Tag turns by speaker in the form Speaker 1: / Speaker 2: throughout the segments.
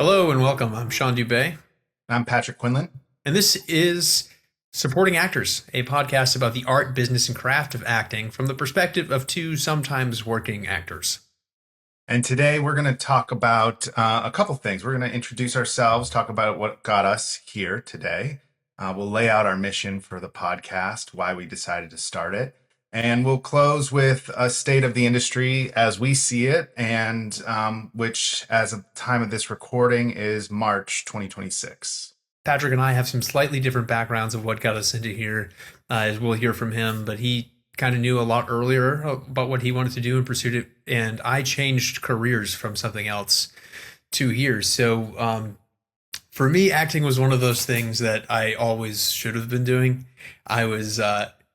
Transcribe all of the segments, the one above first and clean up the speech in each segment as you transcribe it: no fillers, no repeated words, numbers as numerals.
Speaker 1: Hello and welcome. I'm Sean Dube,
Speaker 2: I'm Patrick Quinlan.
Speaker 1: and this is Supporting Actors, a podcast about the art, business, and craft of acting from the perspective of two sometimes working actors.
Speaker 2: And today we're going to talk about a couple things. We're going to introduce ourselves, talk about what got us here today. We'll lay out our mission for the podcast, why we decided to start it. And we'll close with a state of the industry as we see it, and which, as of the time of this recording, is March 2026.
Speaker 1: Patrick and I have some slightly different backgrounds of what got us into here, as we'll hear from him, but he kind of knew a lot earlier about what he wanted to do and pursued it. And I changed careers from something else to here. So for me, acting was one of those things that I always should have been doing.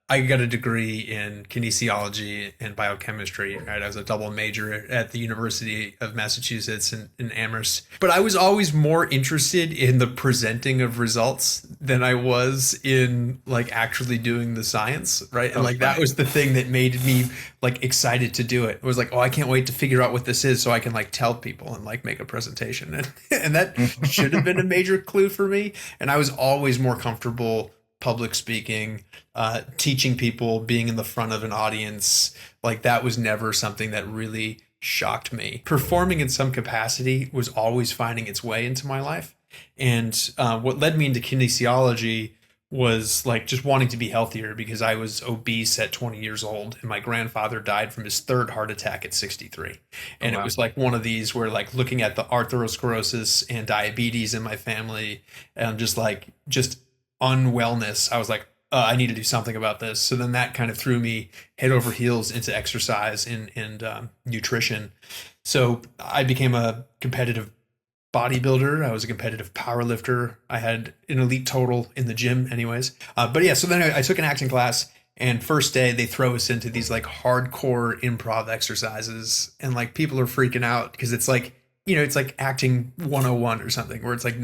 Speaker 1: I got a degree in kinesiology and biochemistry. Right? I was a double major at the University of Massachusetts in Amherst. But I was always more interested in the presenting of results than I was in like actually doing the science, right? And like that was the thing that made me like excited to do it. It was like, oh, I can't wait to figure out what this is so I can like tell people and like make a presentation. And that should have been a major clue for me. And I was always more comfortable public speaking, teaching people, being in the front of an audience. Like that was never something that really shocked me. Performing in some capacity was always finding its way into my life. And what led me into kinesiology was like just wanting to be healthier because I was obese at 20 years old and my grandfather died from his third heart attack at 63. And It was like one of these where like looking at the atherosclerosis and diabetes in my family and just unwellness, I was like, I need to do something about this. So then that kind of threw me head over heels into exercise and nutrition. So I became a competitive bodybuilder. I was a competitive power lifter. I had an elite total in the gym anyways. But yeah, so then I took an acting class, and first day they throw us into these like hardcore improv exercises, and like people are freaking out because it's like, it's like acting 101 or something where it's like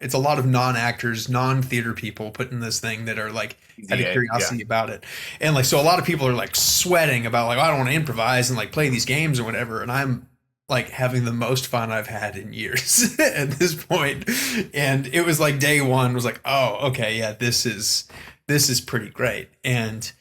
Speaker 1: it's a lot of non-actors, non-theater people put in this thing that are like had a curiosity about it. And like, so a lot of people are like sweating about like, I don't want to improvise and like play these games or whatever. And I'm like having the most fun I've had in years at this point. And it was like day one was like, oh, okay. Yeah, this is pretty great. And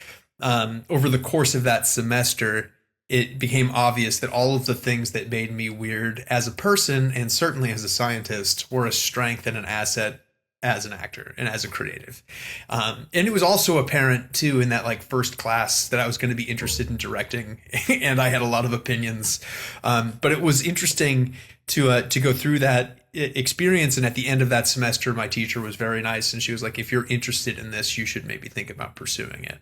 Speaker 1: over the course of that semester, it became obvious that all of the things that made me weird as a person and certainly as a scientist were a strength and an asset as an actor and as a creative. And it was also apparent too in that like first class that I was going to be interested in directing and I had a lot of opinions. But it was interesting to go through that experience. And at the end of that semester, my teacher was very nice. And she was like, if you're interested in this, you should maybe think about pursuing it.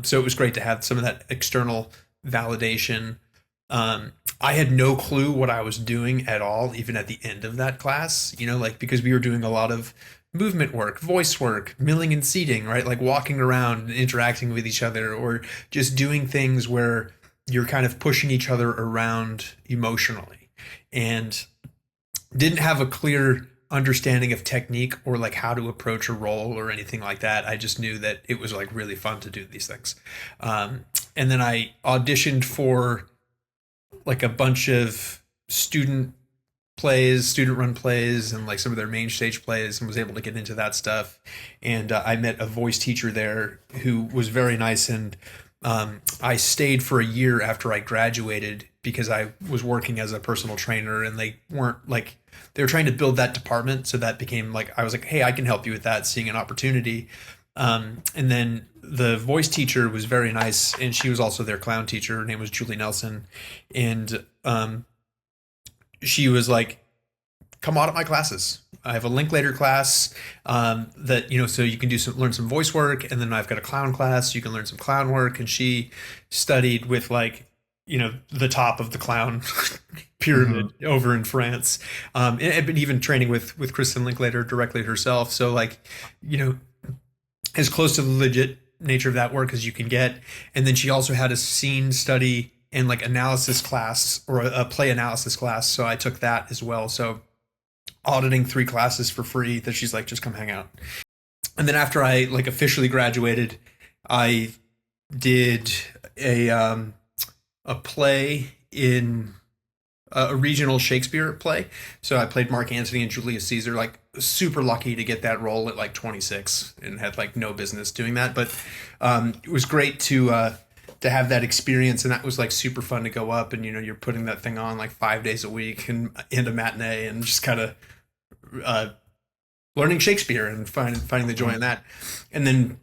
Speaker 1: So it was great to have some of that external validation. I had no clue what I was doing at all, even at the end of that class, like because we were doing a lot of movement work, voice work, milling and seating, right? Like walking around and interacting with each other or just doing things where you're kind of pushing each other around emotionally and didn't have a clear understanding of technique or like how to approach a role or anything like that. I just knew that it was like really fun to do these things. And then I auditioned for like a bunch of student run plays and like some of their main stage plays and was able to get into that stuff. And I met a voice teacher there who was very nice. And I stayed for a year after I graduated because I was working as a personal trainer and they were trying to build that department. So that became like, I was like, hey, I can help you with that, seeing an opportunity. And then the voice teacher was very nice, and she was also their clown teacher. Her name was Julie Nelson, and she was like, "Come audit my classes. I have a Linklater class that so you can learn some voice work, and then I've got a clown class. You can learn some clown work." And she studied with like the top of the clown pyramid over in France, and had been even training with Kristen Linklater directly herself. So like as close to the legit nature of that work as you can get. And then she also had a scene study and like analysis class or a play analysis class. So I took that as well. So auditing 3 classes for free that she's like, just come hang out. And then after I like officially graduated, I did a play in a regional Shakespeare play. So I played Mark Antony and Julius Caesar. Like super lucky to get that role at like 26, and had like no business doing that. But it was great to have that experience, and that was like super fun to go up, and you're putting that thing on like 5 days a week and a matinee, and just kind of uh, learning Shakespeare and finding the joy in that. And then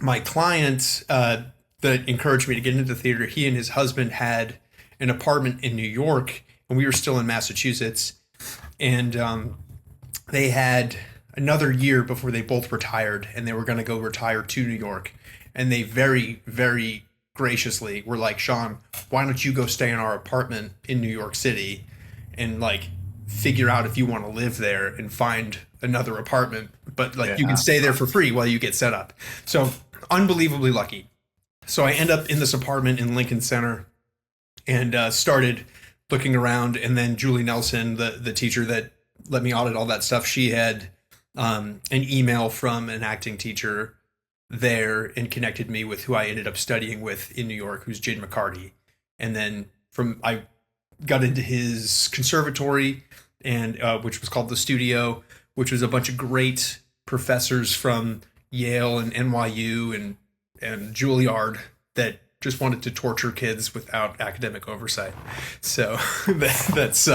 Speaker 1: my client that encouraged me to get into theater, he and his husband had an apartment in New York, and we were still in Massachusetts, and they had another year before they both retired, and they were going to go retire to New York, and they very, very graciously were like, Sean, why don't you go stay in our apartment in New York City and like figure out if you want to live there and find another apartment, but like you can stay there for free while you get set up. So unbelievably lucky. So I end up in this apartment in Lincoln Center, and started looking around, and then Julie Nelson, the teacher that let me audit all that stuff, she had an email from an acting teacher there and connected me with who I ended up studying with in New York, who's Jade McCarty. And then I got into his conservatory, and which was called the Studio, which was a bunch of great professors from Yale and NYU and Juilliard that just wanted to torture kids without academic oversight. So that's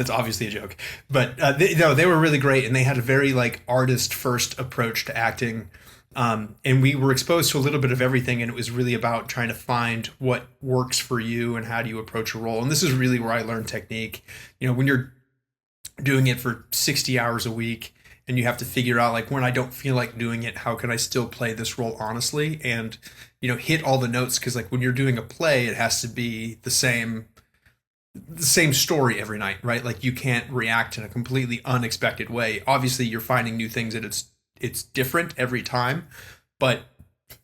Speaker 1: obviously a joke, but they were really great, and they had a very like artist first approach to acting. And we were exposed to a little bit of everything, and it was really about trying to find what works for you and how do you approach a role. And this is really where I learned technique. When you're doing it for 60 hours a week, and you have to figure out like, when I don't feel like doing it, how can I still play this role honestly and hit all the notes? Because like when you're doing a play, it has to be the same story every night, right? Like you can't react in a completely unexpected way. Obviously you're finding new things, and it's different every time, but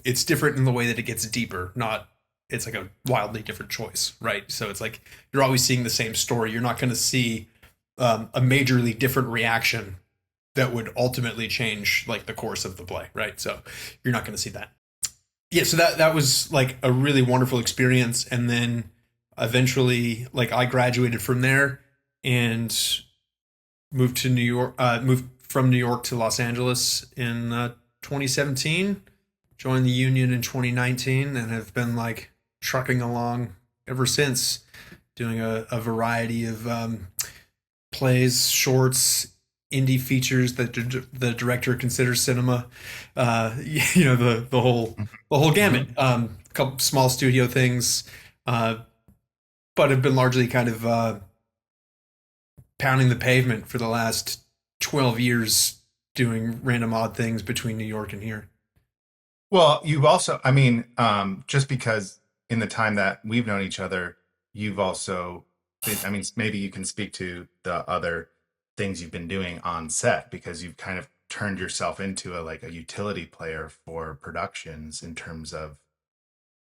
Speaker 1: it's different in the way that it gets deeper, not it's like a wildly different choice, right? So it's like you're always seeing the same story. You're not going to see a majorly different reaction that would ultimately change like the course of the play, right? So you're not going to see that. Yeah, so that was like a really wonderful experience. And then eventually like I graduated from there and moved to New York, moved from New York to Los Angeles in 2017, joined the union in 2019, and have been like trucking along ever since, doing a variety of plays, shorts, indie features that the director considers cinema, the whole gamut. A couple small studio things, but have been largely kind of pounding the pavement for the last 12 years, doing random odd things between New York and here.
Speaker 2: Well, you've also, just because in the time that we've known each other, you've also, maybe you can speak to the other things you've been doing on set, because you've kind of turned yourself into a utility player for productions in terms of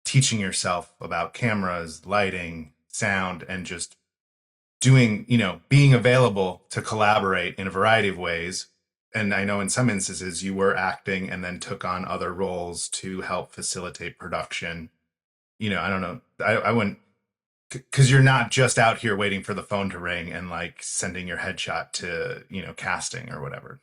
Speaker 2: teaching yourself about cameras, lighting, sound, and just doing, being available to collaborate in a variety of ways. And I know in some instances you were acting and then took on other roles to help facilitate production. I don't know. I wouldn't, because you're not just out here waiting for the phone to ring and like sending your headshot to, casting or whatever.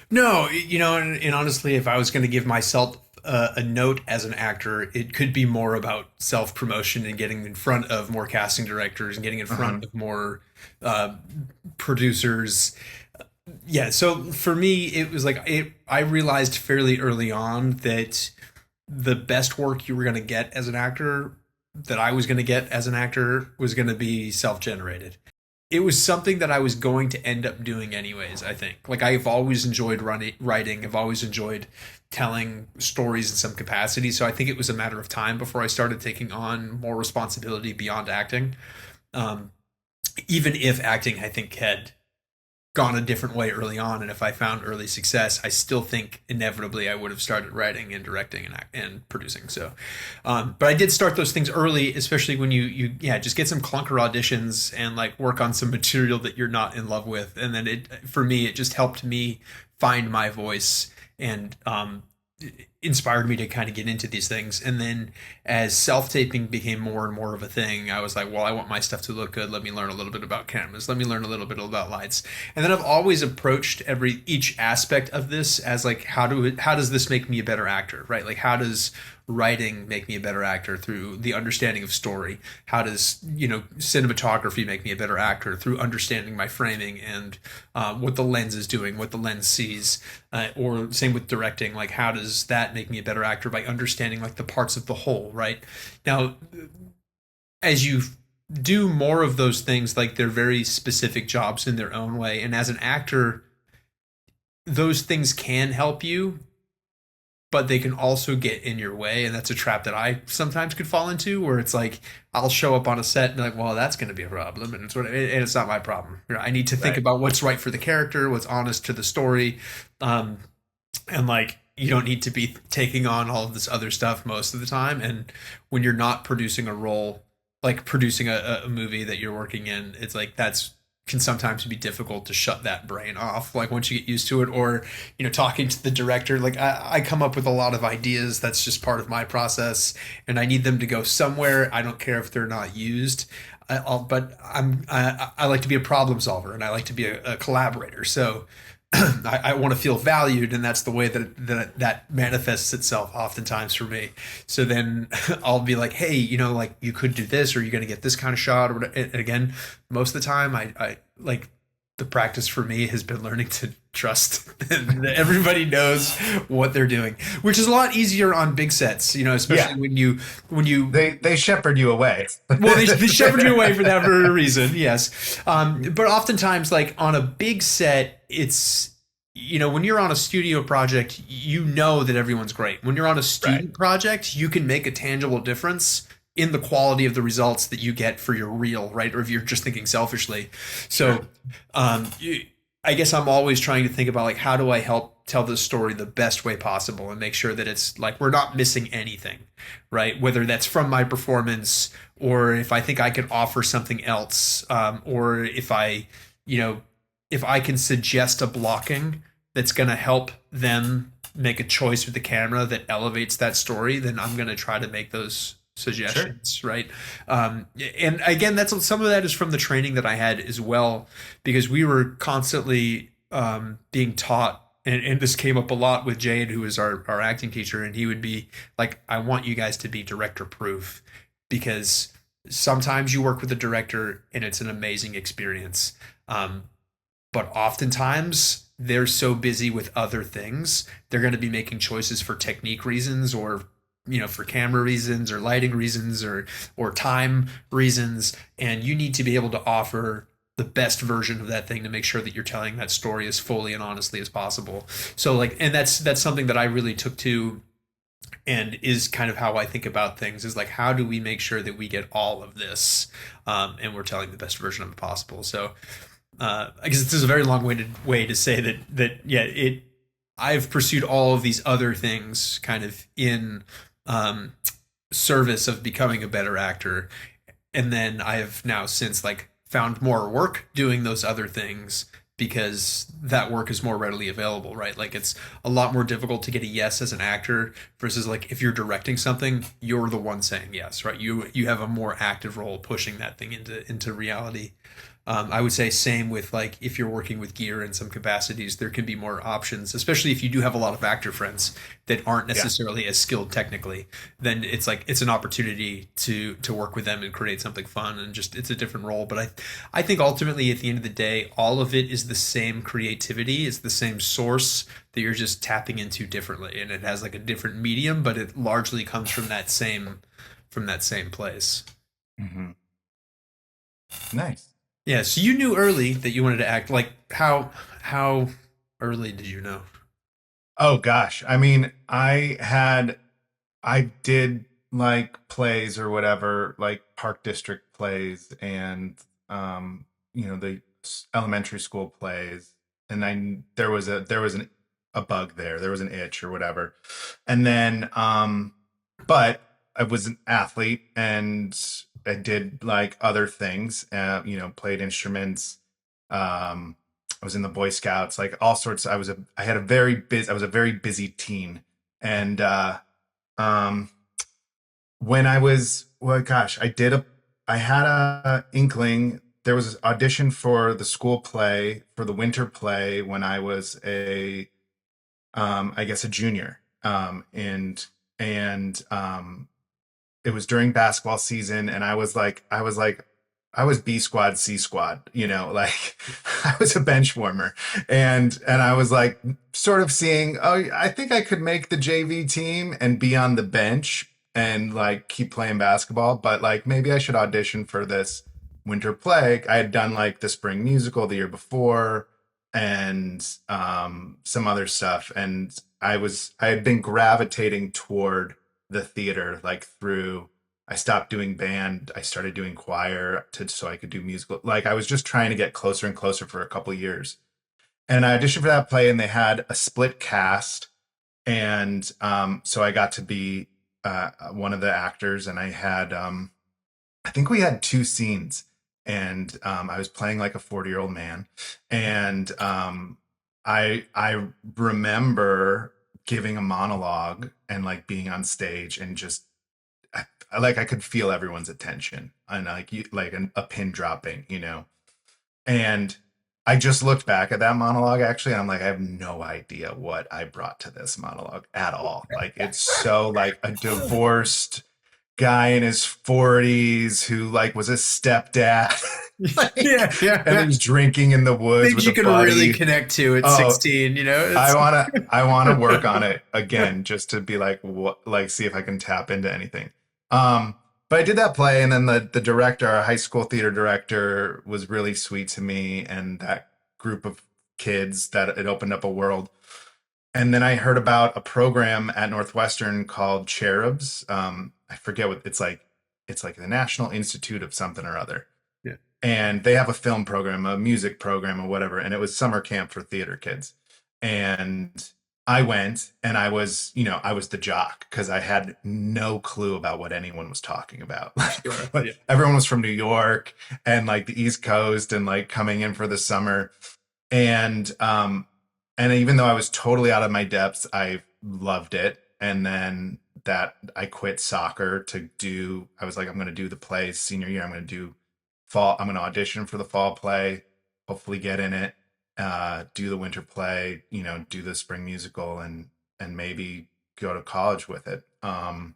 Speaker 1: No, and honestly, if I was going to give myself a note as an actor, it could be more about self-promotion and getting in front of more casting directors and getting in front of more producers. Yeah, so for me, it was like I realized fairly early on that the best work you were going to get as an actor, that I was going to get as an actor, was going to be self-generated. It was something that I was going to end up doing anyways, I think. Like I've always enjoyed writing. I've always enjoyed telling stories in some capacity. So I think it was a matter of time before I started taking on more responsibility beyond acting. Even if acting, I think, had gone a different way early on, and if I found early success, I still think inevitably I would have started writing and directing and producing. So, but I did start those things early, especially when you just get some clunker auditions and like work on some material that you're not in love with, and then for me it just helped me find my voice and inspired me to kind of get into these things. And then as self-taping became more and more of a thing, I was like, well, I want my stuff to look good. Let me learn a little bit about cameras. Let me learn a little bit about lights. And then I've always approached each aspect of this as like, how does this make me a better actor, right? Like, how does writing make me a better actor through the understanding of story? How does, cinematography make me a better actor through understanding my framing and what the lens is doing, what the lens sees? Or same with directing, like how does that make me a better actor by understanding like the parts of the whole, right? Now, as you do more of those things, like they're very specific jobs in their own way. And as an actor, those things can help you, but they can also get in your way. And that's a trap that I sometimes could fall into, where it's like I'll show up on a set and be like, well, that's going to be a problem. And it's not my problem. I need to think
Speaker 2: Right.
Speaker 1: about what's right for the character, what's honest to the story. And like, you don't need to be taking on all of this other stuff most of the time. And when you're not producing a role, like producing a movie that you're working in, it's like that's can sometimes be difficult to shut that brain off, like once you get used to it. Or talking to the director, like I come up with a lot of ideas, that's just part of my process, and I need them to go somewhere. I don't care if they're not used. But I like to be a problem solver, and I like to be a collaborator. So I want to feel valued, and that's the way that manifests itself oftentimes for me. So then I'll be like, hey, like you could do this, or you're going to get this kind of shot, or whatever. And again, most of the time, I like the practice for me has been learning to trust that everybody knows what they're doing, which is a lot easier on big sets,
Speaker 2: Yeah.
Speaker 1: especially when you
Speaker 2: They shepherd you away.
Speaker 1: well, they shepherd you away for that very reason, yes. But oftentimes, like on a big set, it's when you're on a studio project, you know that everyone's great. When you're on a
Speaker 2: Right.
Speaker 1: student project, you can make a tangible difference in the quality of the results that you get for your reel, right? Or if you're just thinking selfishly.
Speaker 2: Sure.
Speaker 1: So, I guess I'm always trying to think about like how do I help tell this story the best way possible and make sure that it's like we're not missing anything, right? Whether that's from my performance, or if I think I could offer something else, or if I can suggest a blocking that's going to help them make a choice with the camera that elevates that story, then I'm going to try to make those
Speaker 2: Sure.
Speaker 1: suggestions, right? And again, that's some of that is from the training that I had as well, because we were constantly being taught. And this came up a lot with Jade, who was our acting teacher, and he would be like, I want you guys to be director proof, because sometimes you work with a director and it's an amazing experience. But oftentimes they're so busy with other things, they're going to be making choices for technique reasons, or for camera reasons, or lighting reasons, or time reasons, and you need to be able to offer the best version of that thing to make sure that you're telling that story as fully and honestly as possible. So like, and that's something that I really took to, and is kind of how I think about things, is like how do we make sure that we get all of this, and we're telling the best version of it possible. So I guess this is a very long-winded way to say that yeah, I've pursued all of these other things kind of in um, service of becoming a better actor, and then I have now since like found more work doing those other things, because that work is more readily available, right? Like it's a lot more difficult to get a yes as an actor versus like if you're directing something, you're the one saying yes, right? You have a more active role pushing that thing into reality. I would say same with like if you're working with gear in some capacities, there can be more options, especially if you do have a lot of actor friends that aren't
Speaker 2: Yeah.
Speaker 1: necessarily as skilled technically. Then it's like it's an opportunity to work with them and create something fun, and just it's a different role. But I think ultimately at the end of the day, all of it is the same creativity, it's the same source that you're just tapping into differently, and it has like a different medium, but it largely comes from that same place.
Speaker 2: Hmm. Nice.
Speaker 1: Yeah, so you knew early that you wanted to act. Like how early did you know?
Speaker 2: Oh gosh. I mean, I did like plays or whatever, like Park District plays and the elementary school plays. And then there was a bug there. There was an itch or whatever. And then but I was an athlete and I did like other things, played instruments. Um I was in the Boy Scouts, like all sorts. I was a very busy teen. And um, when I was, well, gosh, I had a inkling. There was an audition for the school play, for the winter play when I was I guess a junior. And it was during basketball season, and I was B squad, C squad, like I was a bench warmer, and I was like sort of seeing, oh, I think I could make the JV team and be on the bench and like keep playing basketball, but like maybe I should audition for this winter play. I had done like the spring musical the year before and some other stuff, and I had been gravitating toward the theater like through I stopped doing band. I started doing choir so I could do musical. Like I was just trying to get closer and closer for a couple of years. And I auditioned for that play, and they had a split cast, and so I got to be one of the actors, and I think we had two scenes, and I was playing like a 40-year-old man, and I remember giving a monologue and like being on stage and just I could feel everyone's attention and a pin dropping, and I just looked back at that monologue actually, and I'm like, I have no idea what I brought to this monologue at all. Like it's so like a divorced guy in his 40s who like was a stepdad. like,
Speaker 1: Yeah, yeah,
Speaker 2: and he
Speaker 1: yeah.
Speaker 2: was drinking in the woods
Speaker 1: Things
Speaker 2: with
Speaker 1: you
Speaker 2: a
Speaker 1: can really
Speaker 2: buddy.
Speaker 1: connect to at
Speaker 2: Oh,
Speaker 1: 16,
Speaker 2: I
Speaker 1: it's
Speaker 2: wanna I wanna work on it again just to be like what like see if I can tap into anything. Um, but I did that play, and then the director, our high school theater director, was really sweet to me and that group of kids that it opened up a world. And then I heard about a program at Northwestern called Cherubs. I forget what it's like. It's like the National Institute of something or other,
Speaker 1: yeah.
Speaker 2: and they have a film program, a music program, or whatever. And it was summer camp for theater kids. And I went, and I was the jock because I had no clue about what anyone was talking about.
Speaker 1: Sure.
Speaker 2: Like,
Speaker 1: Yeah.
Speaker 2: everyone was from New York and like the East Coast and like coming in for the summer. And and even though I was totally out of my depths, I loved it. And then that I quit soccer to do, I was like, I'm going to do the play senior year. I'm going to audition for the fall play, hopefully get in it, do the winter play, do the spring musical, and maybe go to college with it. And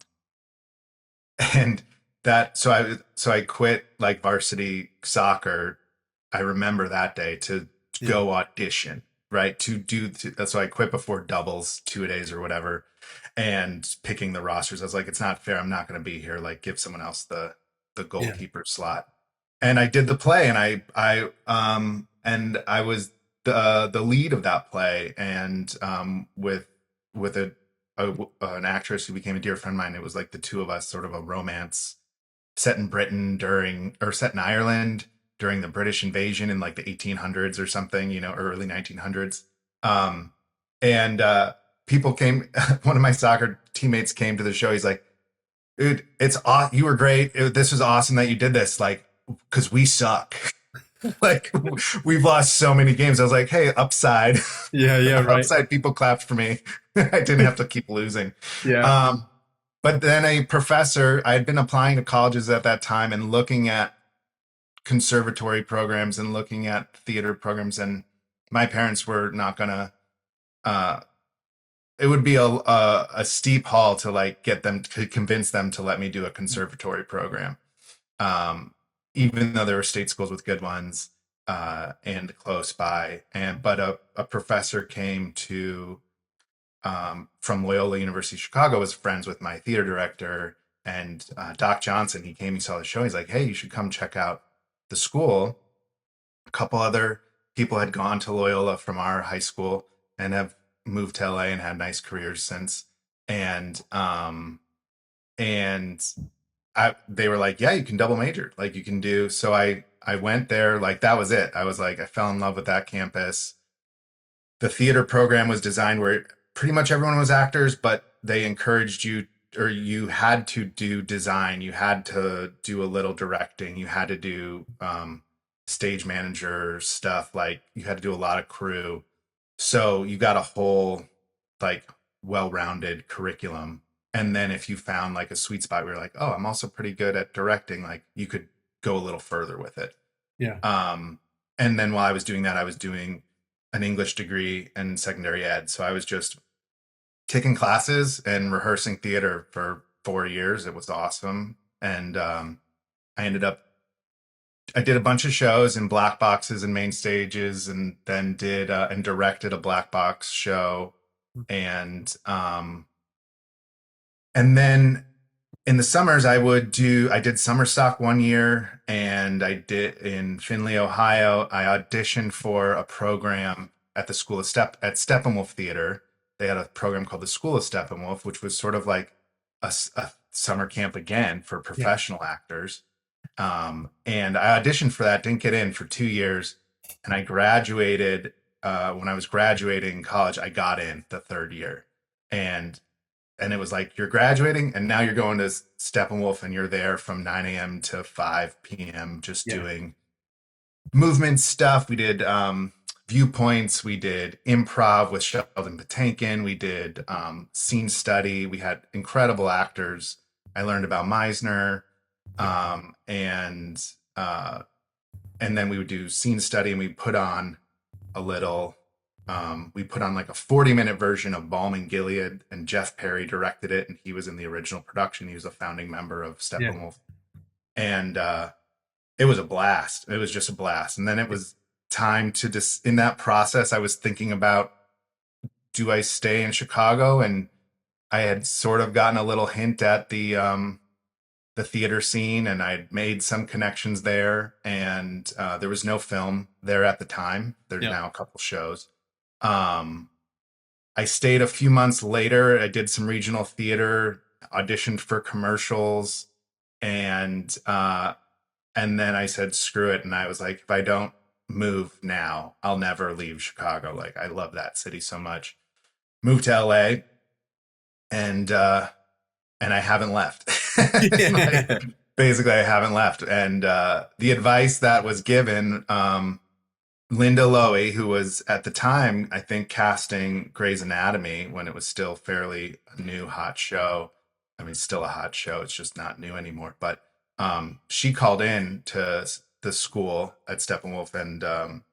Speaker 2: so I quit like varsity soccer. I remember that day to
Speaker 1: Yeah.
Speaker 2: go audition, right? So I quit before doubles, 2 days or whatever, and picking the rosters. I was like, it's not fair. I'm not going to be here. Like, give someone else the
Speaker 1: Yeah.
Speaker 2: goalkeeper slot. And I did the play, and I was the lead of that play, and with an actress who became a dear friend of mine. It was like the two of us, sort of a romance set in Britain set in Ireland during the British invasion in like the 1800s or something, early 1900s. And people came, one of my soccer teammates came to the show. He's like, dude, you were great. This was awesome that you did this. Like, cause we suck. like we've lost so many games. I was like, hey, upside,
Speaker 1: Yeah. Yeah. Right.
Speaker 2: upside people clapped for me. I didn't have to keep losing.
Speaker 1: Yeah.
Speaker 2: Um, but then a professor, I had been applying to colleges at that time and looking at conservatory programs and looking at theater programs, and my parents were not gonna. Uh, it would be a steep haul to like get them to convince them to let me do a conservatory program, um, even though there were state schools with good ones and close by. But a professor came to from Loyola University Chicago, was friends with my theater director, and Doc Johnson. He came, he saw the show. He's like, hey, you should come check out the school. A couple other people had gone to Loyola from our high school and have moved to LA and had nice careers since. And and they were like, yeah, you can double major, like you can do. So I went there, like that was it. I was like, I fell in love with that campus. The theater program was designed where pretty much everyone was actors, but they encouraged you, or you had to do design, you had to do a little directing, you had to do stage manager stuff, like you had to do a lot of crew. So you got a whole like well-rounded curriculum. And then if you found like a sweet spot where you're like, oh, I'm also pretty good at directing, like you could go a little further with it.
Speaker 1: Yeah.
Speaker 2: Um, and then while I was doing that, I was doing an English degree in secondary ed. So I was just taking classes and rehearsing theater for 4 years. It was awesome. And I ended up, I did a bunch of shows in black boxes and main stages, and then did and directed a black box show. And and then in the summers, I did summer stock 1 year, and I did in Findlay, Ohio. I auditioned for a program at the School of at Steppenwolf Theater. They had a program called the School of Steppenwolf, which was sort of like a summer camp again for
Speaker 1: Yeah.
Speaker 2: professional actors. And I auditioned for that, didn't get in for 2 years, and I graduated. When I was graduating college, I got in the third year, and it was like, you're graduating and now you're going to Steppenwolf, and you're there from 9 a.m. to 5 p.m. just
Speaker 1: Yeah.
Speaker 2: doing movement stuff. We did viewpoints, we did improv with Sheldon Patinkin, we did scene study. We had incredible actors. I learned about Meisner,
Speaker 1: Yeah.
Speaker 2: um, and and then we would do scene study, and we put on a little we put on like a 40-minute version of Balm and Gilead, and Jeff Perry directed it, and he was in the original production. He was a founding member of
Speaker 1: Yeah.
Speaker 2: Steppenwolf. And it was a blast. It was just a blast. And then it was time to just, in that process, I was thinking about, do I stay in Chicago? And I had sort of gotten a little hint at the theater scene, and I'd made some connections there. And there was no film there at the time. There's
Speaker 1: Yeah.
Speaker 2: now a couple shows. Um, I stayed a few months later. I did some regional theater, auditioned for commercials, and then I said, screw it. And I was like, if I don't move now, I'll never leave Chicago. Like, I love that city so much. Moved to LA, and I haven't left.
Speaker 1: Yeah.
Speaker 2: Like, basically, I haven't left. And the advice that was given, Linda Lowy, who was at the time, I think, casting Grey's Anatomy when it was still fairly a new hot show. I mean, still a hot show. It's just not new anymore. But she called in to the school at Steppenwolf, and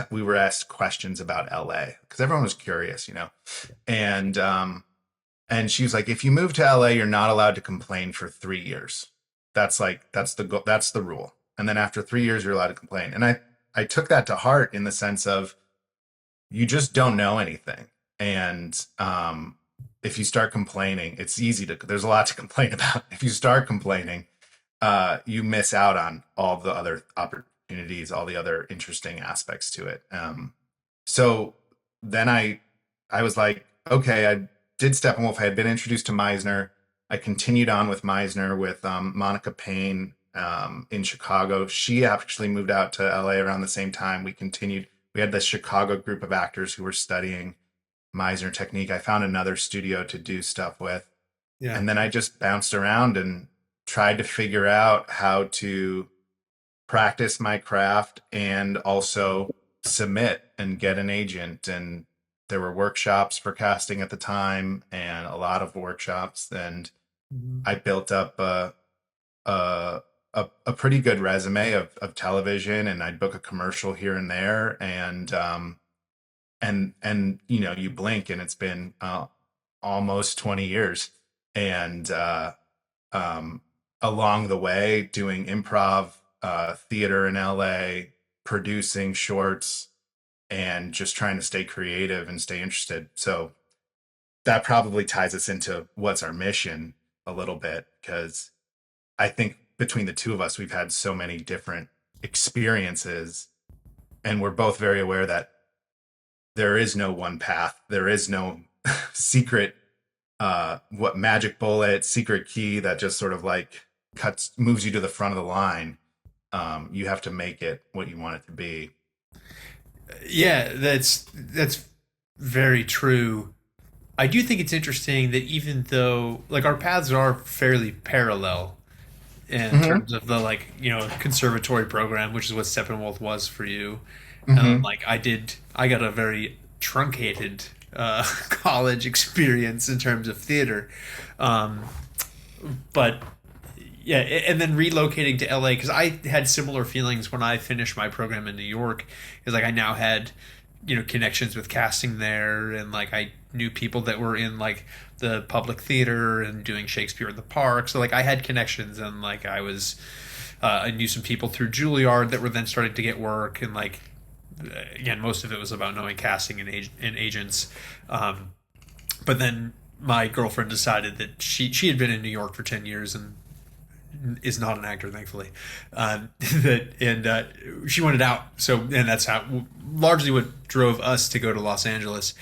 Speaker 2: we were asked questions about LA because everyone was curious, and she was like, if you move to LA, you're not allowed to complain for 3 years. That's the rule. And then after 3 years, you're allowed to complain. And I took that to heart, in the sense of, you just don't know anything. And if you start complaining, it's easy there's a lot to complain about. If you start complaining, you miss out on all the other opportunities, all the other interesting aspects to it. So then I was like, okay, I did Steppenwolf. I had been introduced to Meisner. I continued on with Meisner with Monica Payne in Chicago. She actually moved out to LA around the same time. We had this Chicago group of actors who were studying Meisner technique. I found another studio to do stuff with.
Speaker 1: Yeah.
Speaker 2: And then I just bounced around and tried to figure out how to practice my craft and also submit and get an agent. And there were workshops for casting at the time, and a lot of workshops. And
Speaker 1: Mhm.
Speaker 2: I built up a, a pretty good resume of television, and I'd book a commercial here and there. And you blink and it's been almost 20 years. And um, along the way, doing improv theater in LA, producing shorts, and just trying to stay creative and stay interested. So that probably ties us into what's our mission a little bit, because I think between the two of us, we've had so many different experiences, and we're both very aware that there is no one path. There is no secret, what magic bullet, secret key that just sort of like moves you to the front of the line. You have to make it what you want it to be.
Speaker 1: Yeah, that's very true. I do think it's interesting that even though like our paths are fairly parallel in
Speaker 2: Mm-hmm.
Speaker 1: terms of the like conservatory program, which is what Steppenwolf was for you,
Speaker 2: Mm-hmm.
Speaker 1: like I got a very truncated college experience in terms of theater. Um, but yeah, and then relocating to LA because I had similar feelings when I finished my program in New York. Is like I now had connections with casting there, and like I knew people that were in like the public theater and doing Shakespeare in the Park. So like I had connections, and like I knew some people through Juilliard that were then starting to get work, and like again, most of it was about knowing casting and agents. But then my girlfriend decided that she had been in New York for 10 years and is not an actor, thankfully. She wanted out, so and that's how largely what drove us to go to Los Angeles.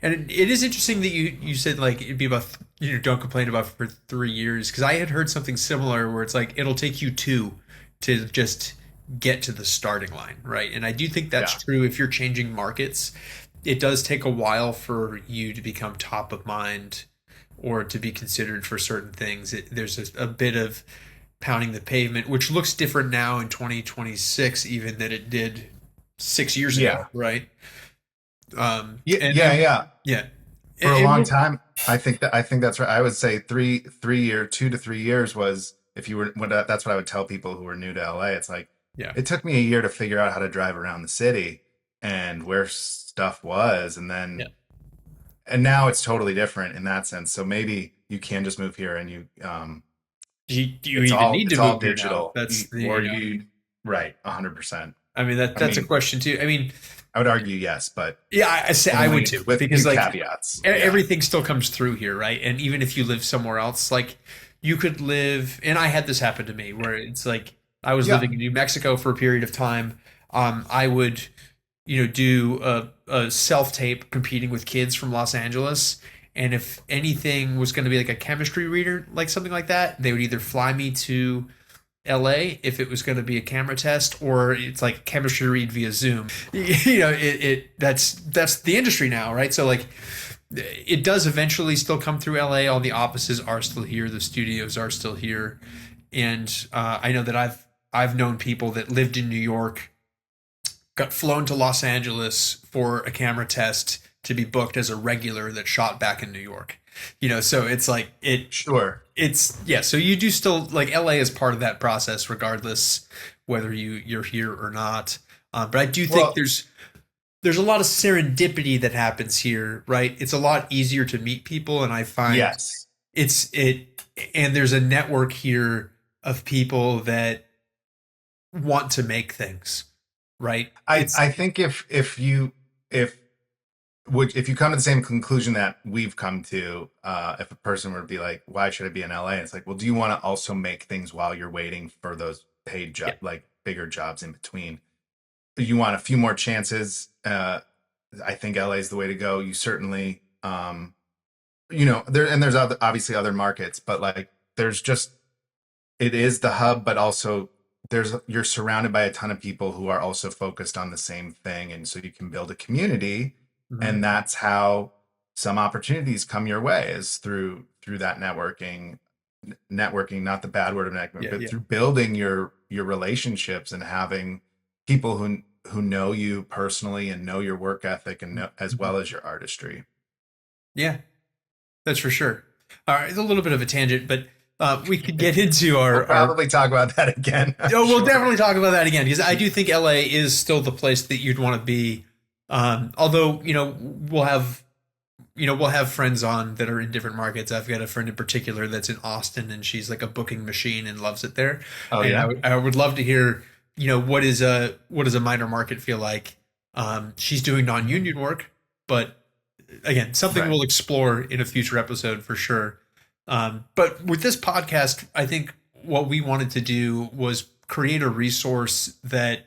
Speaker 1: And it is interesting that you said like it'd be about don't complain about for 3 years because I had heard something similar where it's like it'll take you two to just get to the starting line, right? And I do think that's true if you're changing markets. It does take a while for you to become top of mind or to be considered for certain things. There's a bit of pounding the pavement, which looks different now in 2026 even than it did 6 years ago, right? Yeah.
Speaker 2: For a long time, I think that's right. I would say 2 to 3 years was if you were. That's what I would tell people who were new to LA. It's like it took me a year to figure out how to drive around the city and where stuff was, and then and now it's totally different in that sense. So maybe you can just move here and you.
Speaker 1: Do you even need to move
Speaker 2: digital?
Speaker 1: Now? That's
Speaker 2: right, 100%.
Speaker 1: I mean that's a question too. I mean,
Speaker 2: I would argue yes, but
Speaker 1: I would too,
Speaker 2: with
Speaker 1: because like
Speaker 2: caveats.
Speaker 1: Everything still comes through here, right? And even if you live somewhere else, like you could live, and I had this happen to me where it's like I was living in New Mexico for a period of time. I would, do a self tape competing with kids from Los Angeles. And if anything was going to be like a chemistry reader, like something like that, they would either fly me to LA if it was going to be a camera test, or it's like chemistry read via Zoom. That's the industry now, right? So like it does eventually still come through LA. All the offices are still here, the studios are still here, and I know that I've known people that lived in New York, got flown to Los Angeles for a camera test to be booked as a regular that shot back in New York. So it's like so you do still like LA is part of that process regardless whether you're here or not. But I do think there's a lot of serendipity that happens here, right? It's a lot easier to meet people, and I find and there's a network here of people that want to make things, right?
Speaker 2: I think if you come to the same conclusion that we've come to, if a person were to be like, why should I be in LA? It's like, well, do you want to also make things while you're waiting for those paid jobs, like bigger jobs in between? You want a few more chances. I think LA is the way to go. You certainly, there's obviously other markets, but like, it is the hub, but also you're surrounded by a ton of people who are also focused on the same thing. And so you can build a community. Mm-hmm. And that's how some opportunities come your way, is through that networking, not the bad word of networking, but through building your relationships and having people who know you personally and know your work ethic and as well as your artistry.
Speaker 1: Yeah, that's for sure. All right, it's a little bit of a tangent, but we could get into
Speaker 2: we'll probably talk about that again.
Speaker 1: We'll definitely talk about that again, because I do think LA is still the place that you'd want to be. Although, we'll have friends on that are in different markets. I've got a friend in particular that's in Austin, and she's like a booking machine and loves it there. Oh, and yeah. I would love to hear, what does a minor market feel like? She's doing non-union work, but again, something we'll explore in a future episode for sure. But with this podcast, I think what we wanted to do was create a resource that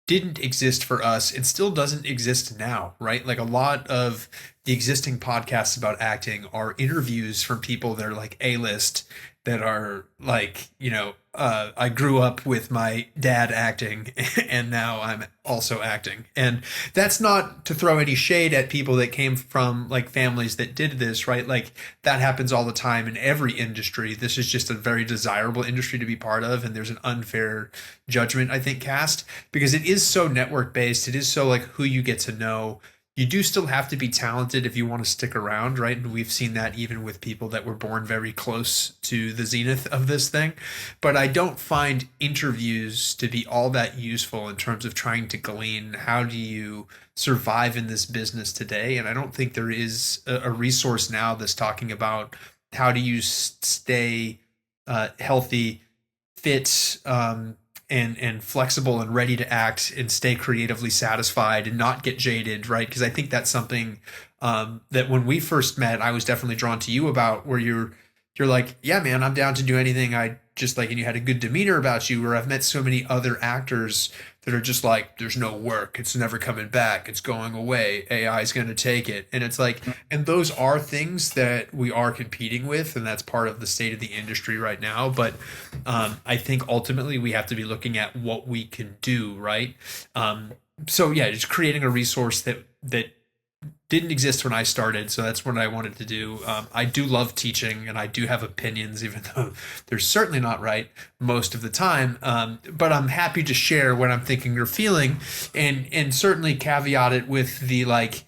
Speaker 1: didn't exist for us and still doesn't exist now, right? Like a lot of the existing podcasts about acting are interviews from people that are like A-list, that are like, I grew up with my dad acting and now I'm also acting. And that's not to throw any shade at people that came from like families that did this, right? Like that happens all the time in every industry. This is just a very desirable industry to be part of. And there's an unfair judgment, I think, cast, because it is so network based. It is so like who you get to know. you do still have to be talented if you want to stick around, right? And we've seen that even with people that were born very close to the zenith of this thing. But I don't find interviews to be all that useful in terms of trying to glean how do you survive in this business today. And I don't think there is a resource now that's talking about how do you stay healthy, fit, and flexible and ready to act and stay creatively satisfied and not get jaded, right? Because I think that's something that when we first met, I was definitely drawn to you about, where you're like, yeah, man, I'm down to do anything. I just like, and you had a good demeanor about you. Where I've met so many other actors that are just like, there's no work, it's never coming back, it's going away, AI is going to take it, and it's like, and those are things that we are competing with, and that's part of the state of the industry right now. But I think ultimately we have to be looking at what we can do, right? So yeah, just creating a resource that didn't exist when I started, so that's what I wanted to do. I do love teaching, and I do have opinions, even though they're certainly not right most of the time. But I'm happy to share what I'm thinking or feeling, and certainly caveat it with the like.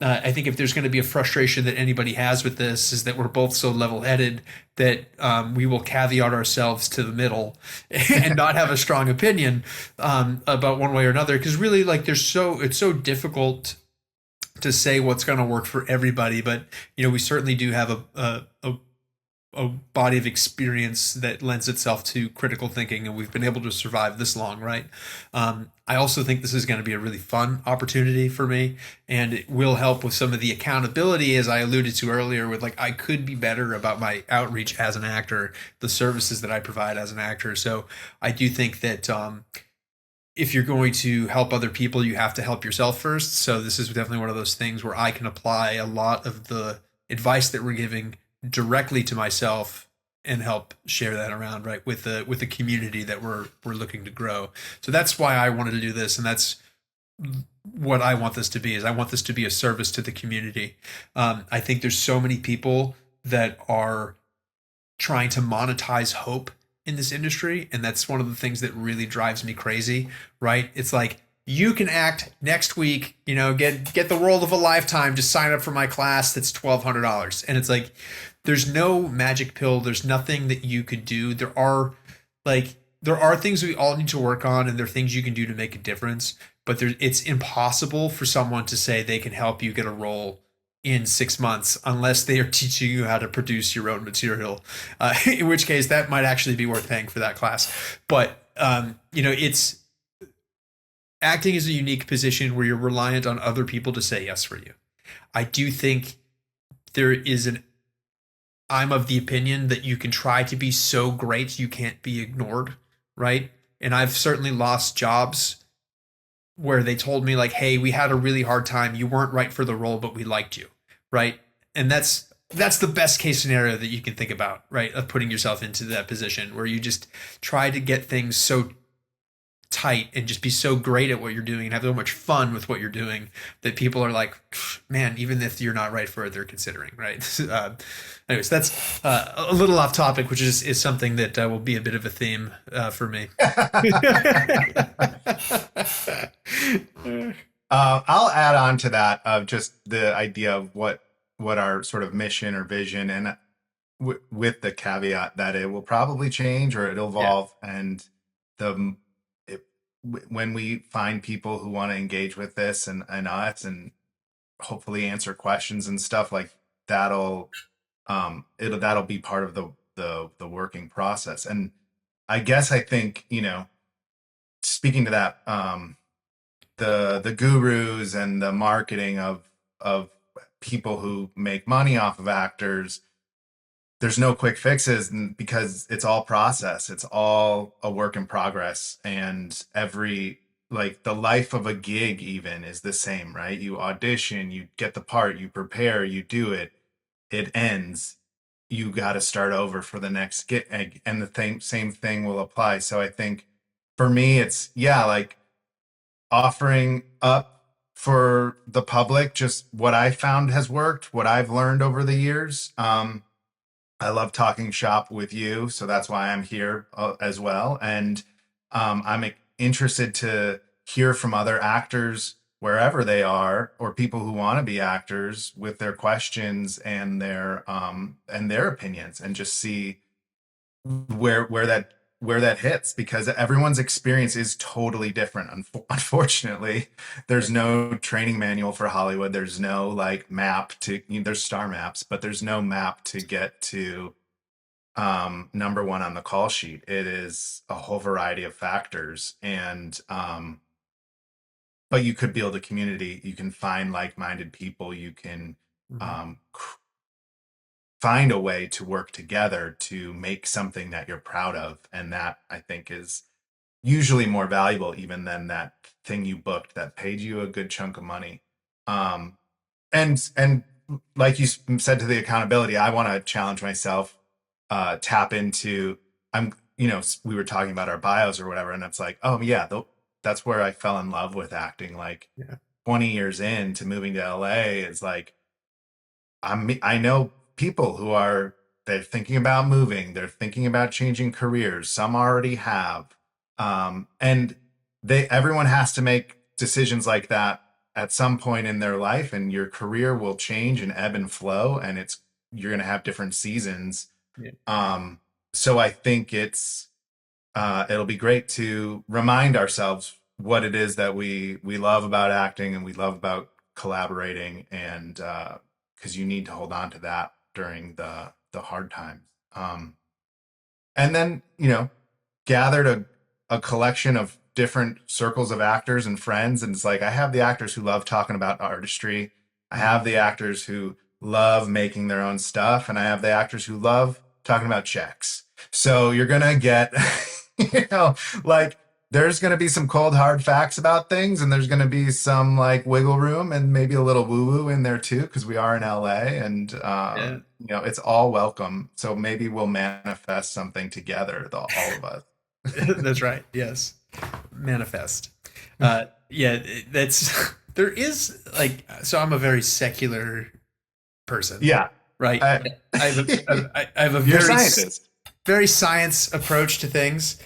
Speaker 1: I think if there's going to be a frustration that anybody has with this, is that we're both so level-headed that we will caveat ourselves to the middle and not have a strong opinion about one way or another. Because really, like, it's so difficult to say what's going to work for everybody. But we certainly do have a body of experience that lends itself to critical thinking, and we've been able to survive this long, right? I also think this is going to be a really fun opportunity for me, and it will help with some of the accountability, as I alluded to earlier, with like, I could be better about my outreach as an actor, the services that I provide as an actor. So I do think that if you're going to help other people, you have to help yourself first. So this is definitely one of those things where I can apply a lot of the advice that we're giving directly to myself and help share that around, right, with the community that we're looking to grow. So that's why I wanted to do this, and that's what I want this to be. Is I want this to be a service to the community. I think there's so many people that are trying to monetize hope in this industry, and that's one of the things that really drives me crazy, right? It's like, you can act next week, get the role of a lifetime, just sign up for my class that's $1,200. And it's like, there's no magic pill, there's nothing that you could do. There are things we all need to work on, and there are things you can do to make a difference, but it's impossible for someone to say they can help you get a role in 6 months unless they are teaching you how to produce your own material, in which case that might actually be worth paying for that class. But it's acting is a unique position where you're reliant on other people to say yes for you. I do think I'm of the opinion that you can try to be so great you can't be ignored, right? And I've certainly lost jobs where they told me like, hey, we had a really hard time, you weren't right for the role, but we liked you, right? And that's the best case scenario that you can think about, right? Of putting yourself into that position where you just try to get things so tight and just be so great at what you're doing and have so much fun with what you're doing that people are like, man, even if you're not right for it, they're considering, right? Anyways, that's a little off topic, which is something that will be a bit of a theme for me.
Speaker 2: I'll add on to that of just the idea of what our sort of mission or vision, and with the caveat that it will probably change or it'll evolve, yeah. And when we find people who want to engage with this and us and hopefully answer questions and stuff like that'll be part of the working process. And I guess I think, speaking to that, the gurus and the marketing of people who make money off of actors, there's no quick fixes, because it's all process. It's all a work in progress. And the life of a gig even is the same, right? You audition, you get the part, you prepare, you do it, it ends. You got to start over for the next gig. And the same thing will apply. So I think for me, it's, like offering up for the public, just what I found has worked, what I've learned over the years. I love talking shop with you, so that's why I'm here as well. And I'm interested to hear from other actors wherever they are, or people who want to be actors with their questions and their opinions, and just see where that hits, because everyone's experience is totally different. Unfortunately, there's no training manual for Hollywood. There's no like map to, there's star maps, but there's no map to get to number one on the call sheet. It is a whole variety of factors. And but you could build a community, you can find like-minded people, you can
Speaker 1: Mhm.
Speaker 2: um find a way to work together to make something that you're proud of. And that, I think, is usually more valuable even than that thing you booked that paid you a good chunk of money. Um, and like you said, to the accountability, I want to challenge myself, tap into, we were talking about our bios or whatever, and it's like, oh yeah, that's where I fell in love with acting. Like
Speaker 1: Yeah.
Speaker 2: 20 years into moving to LA, is like, I know people who they're thinking about moving, they're thinking about changing careers. Some already have. And everyone has to make decisions like that at some point in their life, and your career will change and ebb and flow, and you're going to have different seasons.
Speaker 1: Yeah.
Speaker 2: Um, so I think it'll be great to remind ourselves what it is that we love about acting and we love about collaborating, and because you need to hold on to that during the hard times. And then, gathered a collection of different circles of actors and friends, and it's like, I have the actors who love talking about artistry, I
Speaker 1: Mhm.
Speaker 2: have the actors who love making their own stuff, and I have the actors who love talking about checks. So you're gonna get you know like, there's gonna be some cold hard facts about things, and there's gonna be some like wiggle room and maybe a little woo woo in there too, because we are in LA. And
Speaker 1: Yeah.
Speaker 2: it's all welcome. So maybe we'll manifest something together, all of us.
Speaker 1: That's right. Yes. Manifest. Yeah, that's there is like so I'm a very secular person,
Speaker 2: Yeah.
Speaker 1: right?
Speaker 2: I,
Speaker 1: I have a
Speaker 2: you're a scientist.
Speaker 1: very science approach to things.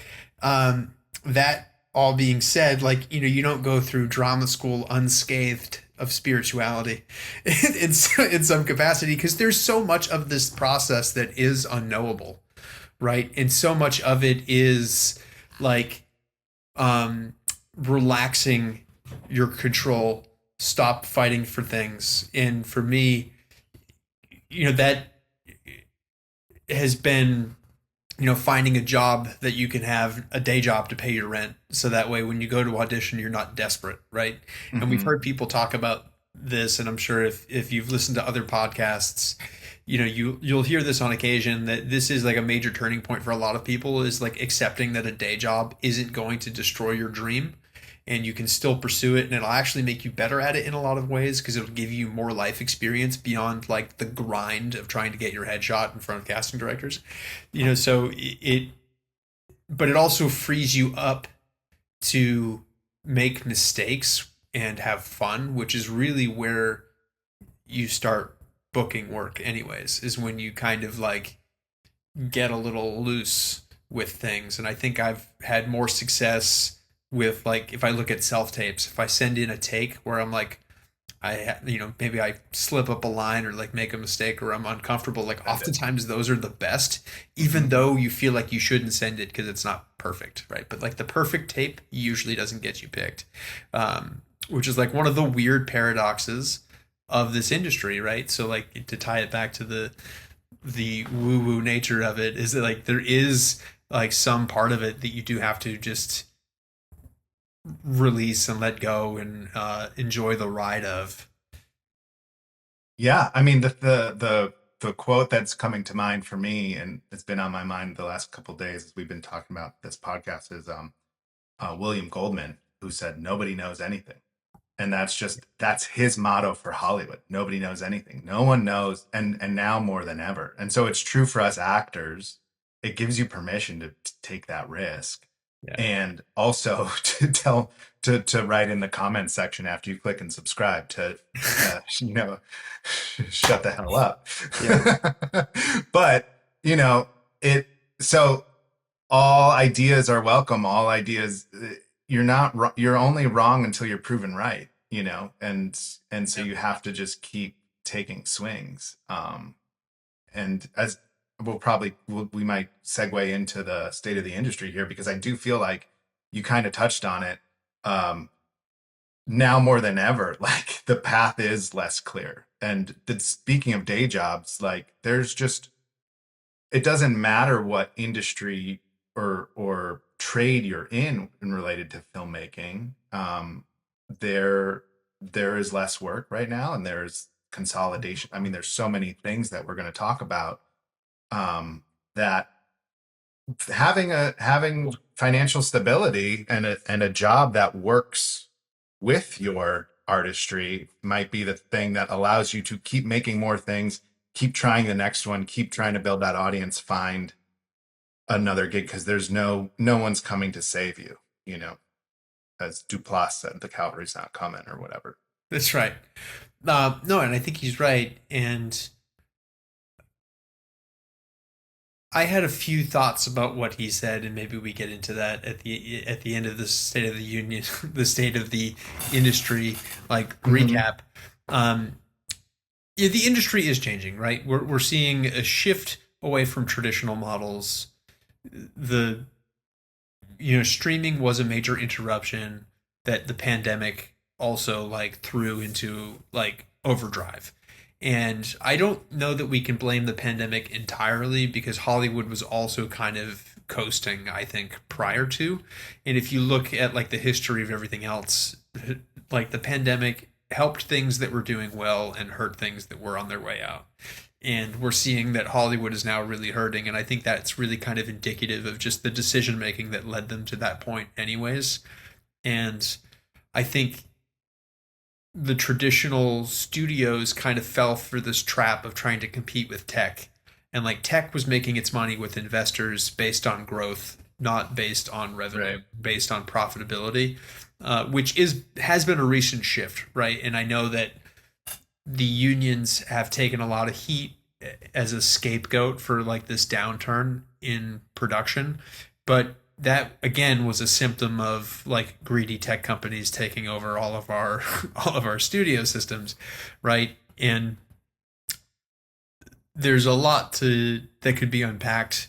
Speaker 1: That all being said, like you don't go through drama school unscathed of spirituality in some capacity, because there's so much of this process that is unknowable, right? And so much of it is like um, relaxing your control, stop fighting for things. And for me, that has been, finding a job that you can have a day job to pay your rent. So that way, when you go to audition, you're not desperate, right? And we've
Speaker 2: Hmm.
Speaker 1: heard people talk about this, and I'm sure if you've listened to other podcasts, you'll hear this on occasion, that this is like a major turning point for a lot of people, is like accepting that a day job isn't going to destroy your dream, and you can still pursue it, and it'll actually make you better at it in a lot of ways, because it'll give you more life experience beyond like the grind of trying to get your headshot in front of casting directors. So but it also frees you up to make mistakes and have fun, which is really where you start booking work anyways, is when you kind of like get a little loose with things. And I think I've had more success with, like, if I look at self tapes, if I send in a take where I'm like, maybe I slip up a line or like make a mistake or I'm uncomfortable, like
Speaker 2: Send it.
Speaker 1: oftentimes those are the best, even
Speaker 2: Hmm.
Speaker 1: though you feel like you shouldn't send it because it's not perfect, right? But like the perfect tape usually doesn't get you picked, which is like one of the weird paradoxes of this industry, right? So like, to tie it back to the woo woo nature of it, is that like there is like some part of it that you do have to just release and let go and enjoy the ride of.
Speaker 2: Yeah, I mean, the quote that's coming to mind for me, and it's been on my mind the last couple of days as we've been talking about this podcast, is William Goldman, who said, "Nobody knows anything." And that's his motto for Hollywood. Nobody knows anything. No one knows, and now more than ever. And so it's true for us actors. It gives you permission to take that risk,
Speaker 1: Yeah.
Speaker 2: and also to write in the comments section after you click and subscribe to shut the hell up.
Speaker 1: Yeah.
Speaker 2: But it so all ideas are welcome. All ideas, you're not you're only wrong until you're proven right. and so
Speaker 1: Yeah.
Speaker 2: you have to just keep taking swings. And as we might segue into the state of the industry here, because I do feel like you kind of touched on it. Um, Now more than ever, like the path is less clear. And speaking of day jobs, like there's just, it doesn't matter what industry or trade you're in related to filmmaking. There there is less work right now, and there's consolidation. I mean, there's so many things that we're going to talk about, that having financial stability and a job that works with your artistry might be the thing that allows you to keep making more things, keep trying the next one, keep trying to build that audience, find another gig, because there's no one's coming to save you, as Duplass said, the cavalry's not coming or whatever.
Speaker 1: That's right. No, and I think he's right. And I had a few thoughts about what he said, and maybe we get into that at the end of the State of the Union, the state of the industry, like
Speaker 2: Mm-hmm.
Speaker 1: recap. Um, yeah, the industry is changing, right? We're seeing a shift away from traditional models. The streaming was a major interruption that the pandemic also like threw into like overdrive. And I don't know that we can blame the pandemic entirely, because Hollywood was also kind of coasting, I think, prior to. And if you look at like the history of everything else, like the pandemic helped things that were doing well and hurt things that were on their way out. And we're seeing that Hollywood is now really hurting, and I think that's really kind of indicative of just the decision making that led them to that point anyways. And I think the traditional studios kind of fell for this trap of trying to compete with tech. And like tech was making its money with investors based on growth, not based on revenue,
Speaker 2: Right.
Speaker 1: based on profitability, which has been a recent shift, right? And I know that the unions have taken a lot of heat as a scapegoat for like this downturn in production, but that again was a symptom of like greedy tech companies taking over all of our all of our studio systems, right? And there's a lot to that could be unpacked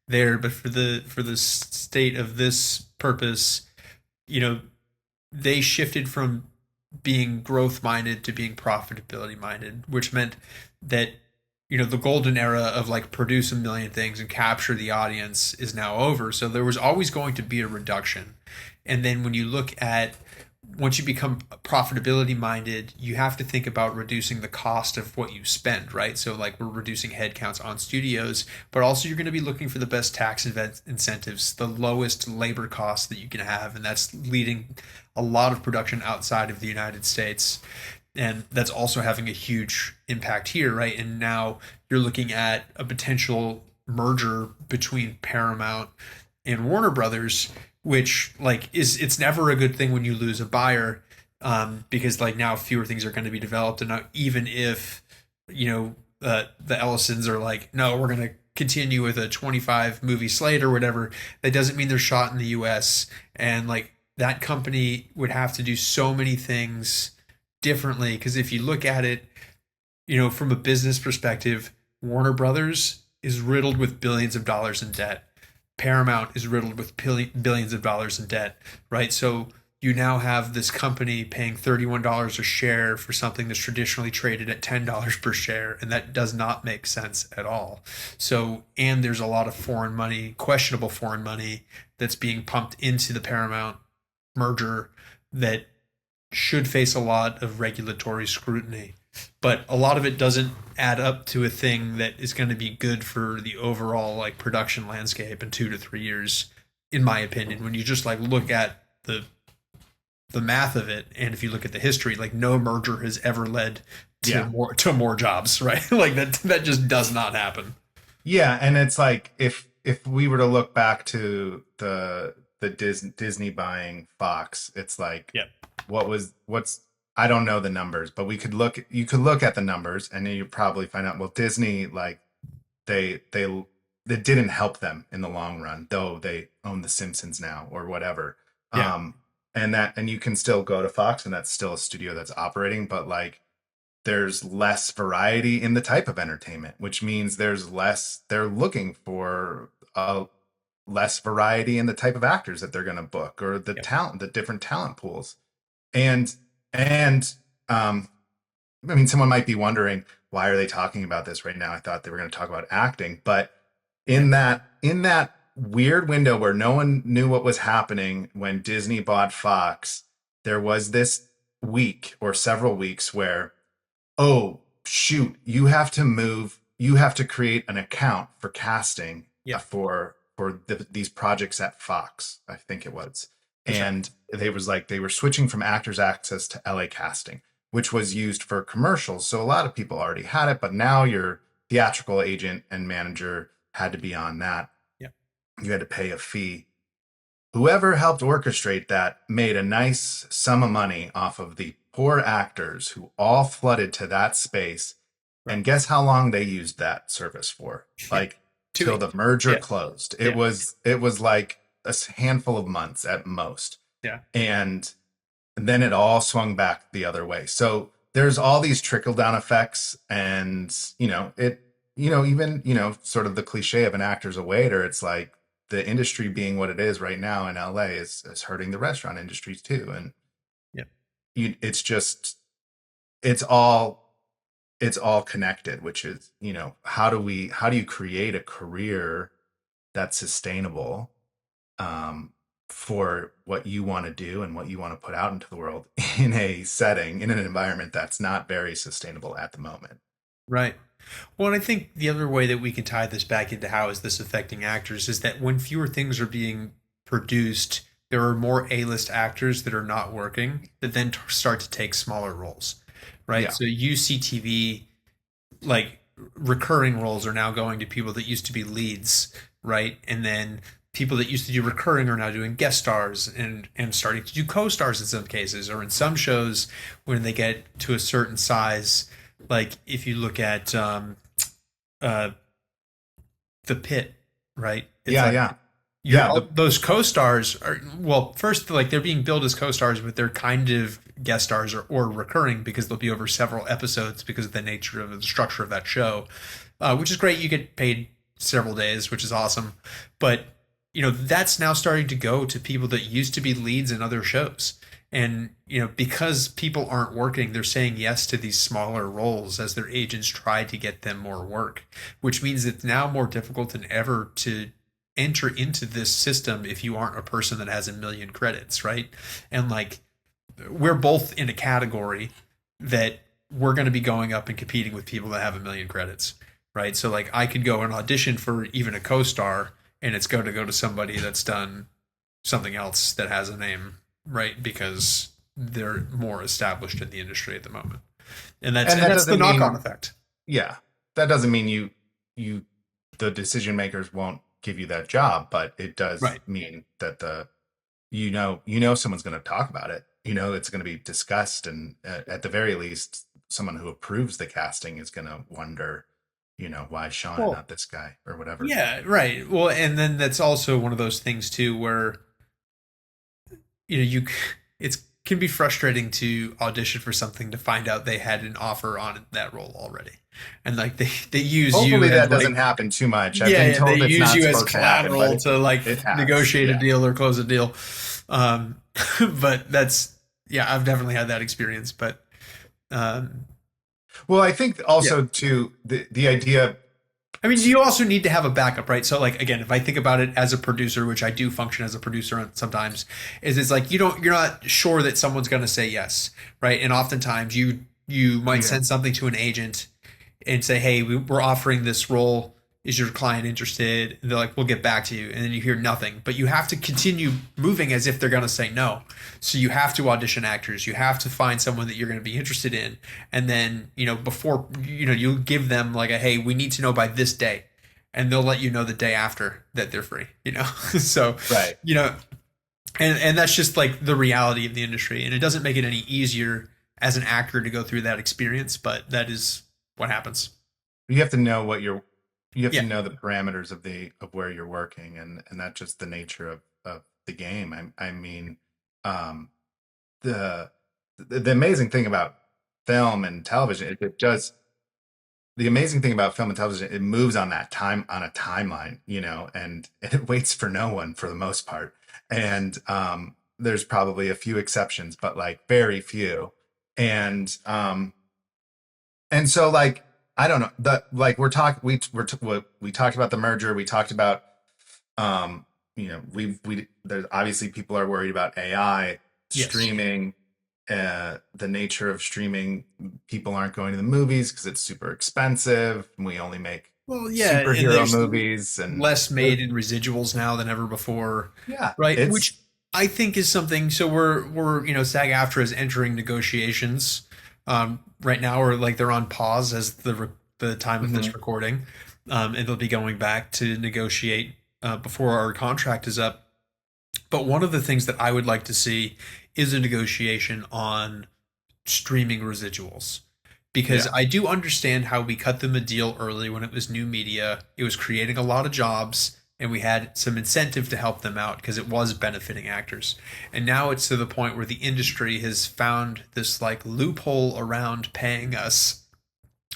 Speaker 1: there, but for the state of this purpose, you know, they shifted from being growth minded to being profitability minded, which meant that the golden era of like produce a million things and capture the audience is now over. So there was always going to be a reduction. And then when you look at once you become profitability minded, you have to think about reducing the cost of what you spend, right? So like we're reducing headcounts on studios, but also you're going to be looking for the best tax incentives, the lowest labor costs that you can have, and that's leading a lot of production outside of the United States. And that's also having a huge impact here, right? And now you're looking at a potential merger between Paramount and Warner Brothers, which like is it's never a good thing when you lose a buyer, because like now fewer things are going to be developed, and now even if the Ellisons are like, no, we're going to continue with a 25 movie slate or whatever, that doesn't mean they're shot in the US. And like that company would have to do so many things differently, because if you look at it, from a business perspective, Warner Brothers is riddled with billions of dollars in debt. Paramount is riddled with billions of dollars in debt, right? So you now have this company paying $31 a share for something that's traditionally traded at $10 per share, and that does not make sense at all. So, and there's a lot of foreign money, questionable foreign money, that's being pumped into the Paramount merger that should face a lot of regulatory scrutiny. But a lot of it doesn't add up to a thing that is going to be good for the overall like production landscape in 2 to 3 years, in my opinion. When you just like look at the math of it, and if you look at the history, like no merger has ever led to
Speaker 2: Yeah.
Speaker 1: more jobs, right? Like that just does not happen.
Speaker 2: Yeah, and it's like if we were to look back to the Disney buying Fox, it's like
Speaker 1: Yeah,
Speaker 2: what's I don't know the numbers, but you could look at the numbers and then you probably find out, well, Disney, like they it didn't help them in the long run, though they own the Simpsons now or whatever.
Speaker 1: yeah,
Speaker 2: and you can still go to Fox, and that's still a studio that's operating, but like there's less variety in the type of entertainment, which means they're looking for less variety in the type of actors that they're going to book, or
Speaker 1: Yep.
Speaker 2: the different talent pools. And um I mean, someone might be wondering, why are they talking about this right now? I thought they were going to talk about acting, but
Speaker 1: Yeah.
Speaker 2: in that weird window where no one knew what was happening when Disney bought Fox, there was this week or several weeks where, oh shoot, you have to create an account for casting
Speaker 1: Yeah.
Speaker 2: these projects at Fox, I think it was.
Speaker 1: That's right.
Speaker 2: And they were switching from Actors Access to LA Casting, which was used for commercials. So a lot of people already had it, but now your theatrical agent and manager had to be on that.
Speaker 1: Yeah.
Speaker 2: You had to pay a fee. Whoever helped orchestrate that made a nice sum of money off of the poor actors who all flooded to that space.
Speaker 1: Right.
Speaker 2: And guess how long they used that service for?
Speaker 1: Yeah.
Speaker 2: Like
Speaker 1: Two
Speaker 2: till
Speaker 1: weeks.
Speaker 2: the merger
Speaker 1: Yeah.
Speaker 2: closed.
Speaker 1: Yeah.
Speaker 2: It was like a handful of months at most.
Speaker 1: Yeah.
Speaker 2: And then it all swung back the other way. So there's all these trickle down effects, and even sort of the cliche of an actor's a waiter. It's like the industry being what it is right now in LA is hurting the restaurant industries too. And
Speaker 1: Yeah.
Speaker 2: it's just it's all it's all connected, which is, how do you create a career that's sustainable, um, for what you want to do and what you want to put out into the world in an environment that's not very sustainable at the moment.
Speaker 1: Right. Well, and I think the other way that we can tie this back into how is this affecting actors is that when fewer things are being produced, there are more A-list actors that are not working that then start to take smaller roles, right?
Speaker 2: Yeah.
Speaker 1: So you see TV, like recurring roles are now going to people that used to be leads, right? And then people that used to do recurring are now doing guest stars and starting to do co-stars in some cases, or in some shows when they get to a certain size. Like if you look at uh, the Pit, right? It's
Speaker 2: Yeah,
Speaker 1: like
Speaker 2: yeah.
Speaker 1: you're
Speaker 2: Yeah,
Speaker 1: those co-stars are, well, first, like they're being billed as co-stars, but they're kind of guest stars or recurring because they'll be over several episodes because of the nature of the structure of that show, which is great. You get paid several days, which is awesome. But that's now starting to go to people that used to be leads in other shows. And because people aren't working, they're saying yes to these smaller roles as their agents try to get them more work, which means it's now more difficult than ever to enter into this system if you aren't a person that has a million credits, right? And like we're both in a category that we're going to be going up and competing with people that have a million credits, right? So like I could go and audition for even a co-star, and it's going to go to somebody that's done something else that has a name, right? Because they're more established in the industry at the moment, and that's
Speaker 2: and
Speaker 1: and
Speaker 2: that
Speaker 1: that's the
Speaker 2: doesn't
Speaker 1: knock-on
Speaker 2: mean
Speaker 1: effect.
Speaker 2: yeah, that doesn't mean you the decision makers won't give you that job, but it does
Speaker 1: Right.
Speaker 2: mean that someone's going to talk about it. It's going to be discussed, and at the very least, someone who approves the casting is going to wonder, why is Sean and
Speaker 1: Well,
Speaker 2: not this guy or whatever.
Speaker 1: yeah, right. Well, and then that's also one of those things too where you it can be frustrating to audition for something to find out they had an offer on that role already, and like they use you
Speaker 2: Hopefully
Speaker 1: as
Speaker 2: that
Speaker 1: like
Speaker 2: doesn't happen too much. I've been
Speaker 1: yeah, they
Speaker 2: told it's
Speaker 1: use
Speaker 2: not
Speaker 1: you as
Speaker 2: supposed to happen, but
Speaker 1: collateral to like
Speaker 2: it has.
Speaker 1: negotiate a
Speaker 2: Yeah.
Speaker 1: deal or close a deal. um but that's yeah, I've definitely had that experience, but um
Speaker 2: Well, I think
Speaker 1: yeah.
Speaker 2: also too the idea.
Speaker 1: I mean, you also need to have a backup, right? So, like again, if I think about it as a producer, which I do function as a producer sometimes, is it's like you're not sure that someone's going to say yes, right? And oftentimes you might
Speaker 2: Yeah.
Speaker 1: send something to an agent and say, "Hey, we're offering this role. Is your client interested?" And they're like, "We'll get back to you," and then you hear nothing. But you have to continue moving as if they're going to say no. So you have to audition actors. You have to find someone that you're going to be interested in, and then before you give them like a, "Hey, we need to know by this day," and they'll let you know the day after that they're free. So
Speaker 2: Right.
Speaker 1: you know, and that's just like the reality of the industry, and it doesn't make it any easier as an actor to go through that experience, but that is what happens.
Speaker 2: You have to know what you're you have to
Speaker 1: Yeah.
Speaker 2: know the parameters of where you're working, and that's just the nature of the game. I mean, um, the the amazing thing about film and television, it does the amazing thing about film and television, it moves on that time on a timeline, and it waits for no one for the most part. And there's probably a few exceptions, but like very few. And so like I don't know, the like we talked about the merger, we talked about there's obviously people are worried about AI,
Speaker 1: Yes.
Speaker 2: streaming, the nature of streaming. People aren't going to the movies because it's super expensive. And we only make
Speaker 1: Well, yeah, and
Speaker 2: superhero
Speaker 1: there's
Speaker 2: movies, and
Speaker 1: less made in residuals now than ever before,
Speaker 2: yeah,
Speaker 1: right?
Speaker 2: it's
Speaker 1: Which I think is something. So we're SAG-AFTRA is entering negotiations right now, or like they're on pause as the time of this
Speaker 2: mhm,
Speaker 1: recording, and they'll be going back to negotiate before our contract is up. But one of the things that I would like to see is a negotiation on streaming residuals. Because
Speaker 2: yeah,
Speaker 1: I do understand how we cut them a deal early when it was new media. It was creating a lot of jobs, and we had some incentive to help them out because it was benefiting actors. And now it's to the point where the industry has found this like loophole around paying us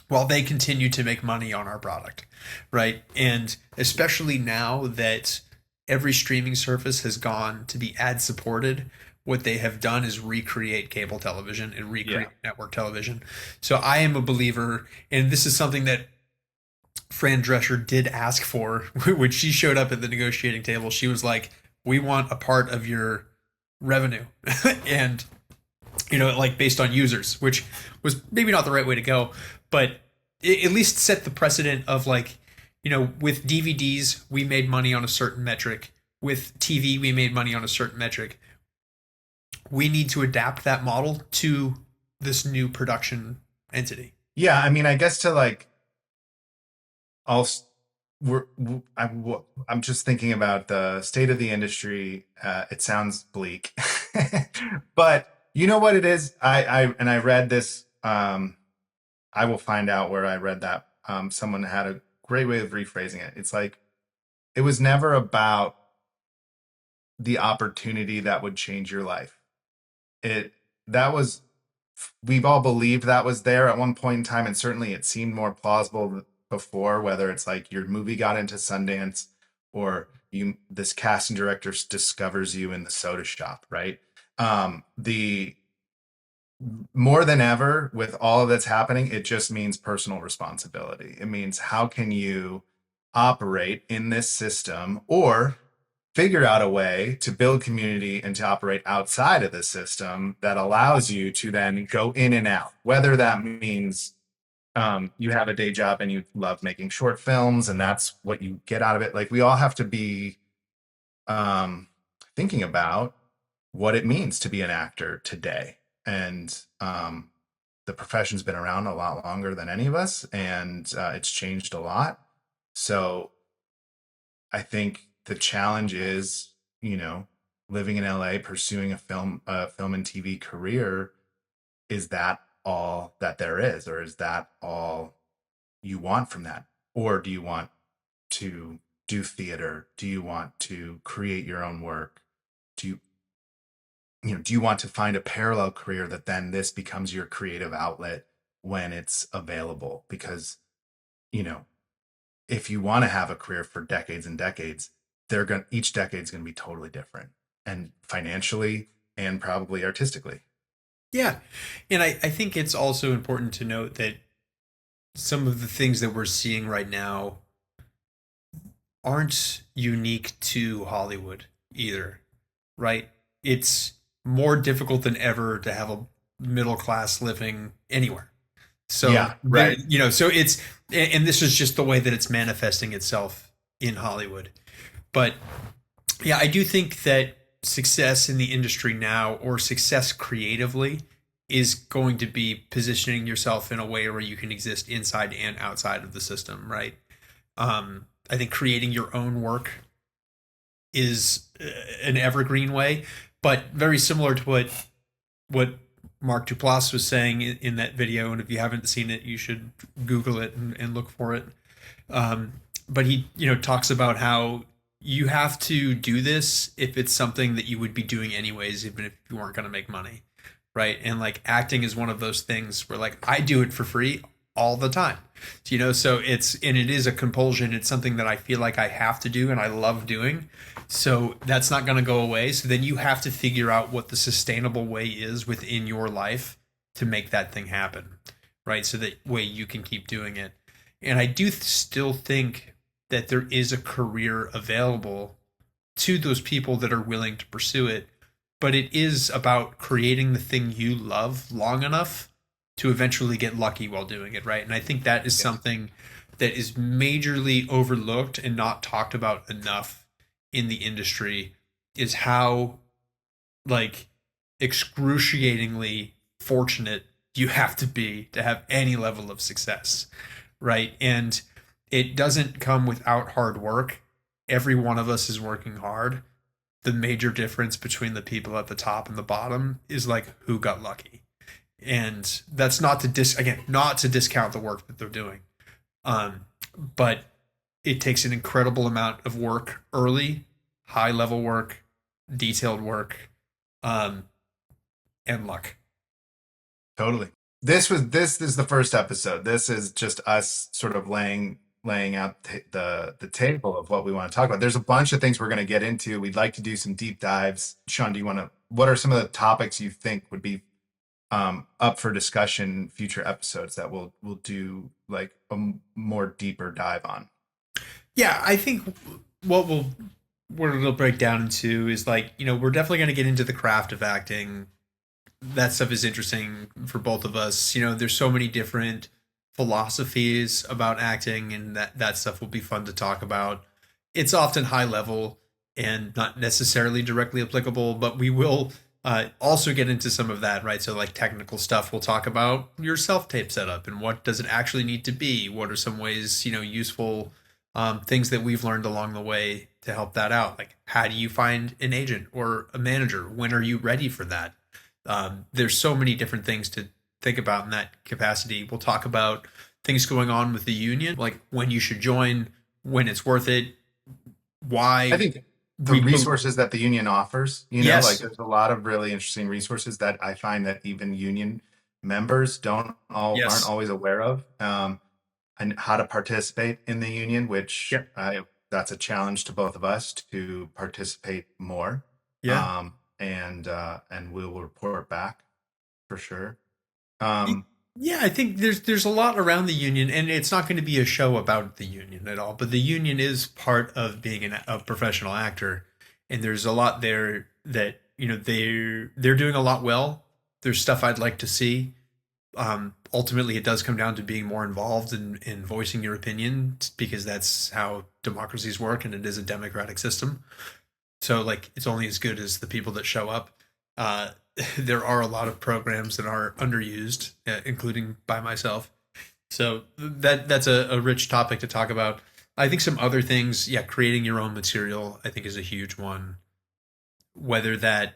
Speaker 1: while they continue to make money on our product, right? And especially now that every streaming service has gone to be ad supported, what they have done is recreate cable television and
Speaker 2: yeah,
Speaker 1: recreate network television. So I am a believer, and this is something that Fran Drescher did ask for when she showed up at the negotiating table. She was like, "We want a part of your revenue," and like based on users, which was maybe not the right way to go, but it at least set the precedent of like, with DVDs, we made money on a certain metric. With TV, we made money on a certain metric. We need to adapt that model to this new production entity.
Speaker 2: yeah. I mean, I guess to like I'll we're I'm just thinking about the state of the industry. It sounds bleak, but you know what it is. I read this. I will find out where I read that. Someone had a great way of rephrasing it. It's like it was never about the opportunity that would change your life. It that was we've all believed that was there at one point in time, and certainly it seemed more plausible before, whether it's like your movie got into Sundance or you this casting director discovers you in the soda shop, right? The more than ever with all of that's happening, it just means personal responsibility. It means how can you operate in this system or figure out a way to build community and to operate outside of the system that allows you to then go in and out, whether that means you have a day job and you love making short films and that's what you get out of it. Like we all have to be um, thinking about what it means to be an actor today. And the profession's been around a lot longer than any of us, and it's changed a lot. So I think the challenge is, living in LA, pursuing a film and TV career. Is that all that there is, or is that all you want from that? Or do you want to do theater? Do you want to create your own work? Do do you want to find a parallel career that then this becomes your creative outlet when it's available? Because, you know, if you want to have a career for decades and decades, each decade is going to be totally different, and financially and probably artistically.
Speaker 1: Yeah. And I think it's also important to note that some of the things that we're seeing right now aren't unique to Hollywood either, right? It's more difficult than ever to have a middle class living anywhere. So
Speaker 2: Yeah, right.
Speaker 1: so it's and this is just the way that it's manifesting itself in Hollywood. But yeah, I do think that success in the industry now or success creatively is going to be positioning yourself in a way where you can exist inside and outside of the system, right? I think creating your own work is an evergreen way, but very similar to what Mark Duplass was saying in that video. And if you haven't seen it, you should Google it and look for it. But he, talks about how you have to do this if it's something that you would be doing anyways, even if you weren't going to make money, right? And like acting is one of those things where like I do it for free all the time, so it is a compulsion. It's something that I feel like I have to do and I love doing. So that's not going to go away. So then you have to figure out what the sustainable way is within your life to make that thing happen, right? So that way you can keep doing it. And I do still think that there is a career available to those people that are willing to pursue it. But it is about creating the thing you love long enough to eventually get lucky while doing it, right? And I think that is
Speaker 2: Yes.
Speaker 1: something that is majorly overlooked and not talked about enough in the industry is how like excruciatingly fortunate you have to be to have any level of success, right? And it doesn't come without hard work. Every one of us is working hard. The major difference between the people at the top and the bottom is like who got lucky. And that's not to not to discount the work that they're doing. Um, but it takes an incredible amount of work early, high level work, detailed work, um, and luck.
Speaker 2: Totally. This is the first episode. This is just us sort of laying out the table of what we want to talk about. There's a bunch of things we're going to get into. We'd like to do some deep dives. Sean, do you want to? What are some of the topics you think would be up for discussion in future episodes that we'll do like a more deeper dive on?
Speaker 1: Yeah, I think what we'll what it'll break down into is like, we're definitely going to get into the craft of acting. That stuff is interesting for both of us. There's so many different philosophies about acting, and that stuff will be fun to talk about. It's often high level and not necessarily directly applicable, but we will also get into some of that, right? So, like technical stuff, we'll talk about your self tape setup and what does it actually need to be. What are some ways, useful things that we've learned along the way to help that out? Like, how do you find an agent or a manager? When are you ready for that? There's so many different things to think about in that capacity. We'll talk about things going on with the union, like when you should join, when it's worth it,
Speaker 2: I
Speaker 1: why
Speaker 2: think the
Speaker 1: we
Speaker 2: resources that the union offers, like
Speaker 1: yes,
Speaker 2: there's a lot of really interesting resources that I find that even union members don't all aren't
Speaker 1: yes,
Speaker 2: always aware of, and how to participate in the union, which
Speaker 1: yep,
Speaker 2: that's a challenge to both of us to participate more.
Speaker 1: yeah.
Speaker 2: And we'll report back for sure.
Speaker 1: Y-
Speaker 2: Um,
Speaker 1: Yeah, I think there's a lot around the union, and it's not going to be a show about the union at all. But the union is part of being a professional actor, and there's a lot there that they're doing a lot well. There's stuff I'd like to see. Ultimately, it does come down to being more involved in voicing your opinion because that's how democracies work, and it is a democratic system. So like it's only as good as the people that show up. Uh, there are a lot of programs that are underused, including by myself. So that's a rich topic to talk about. I think some other things, yeah, creating your own material, I think is a huge one. Whether that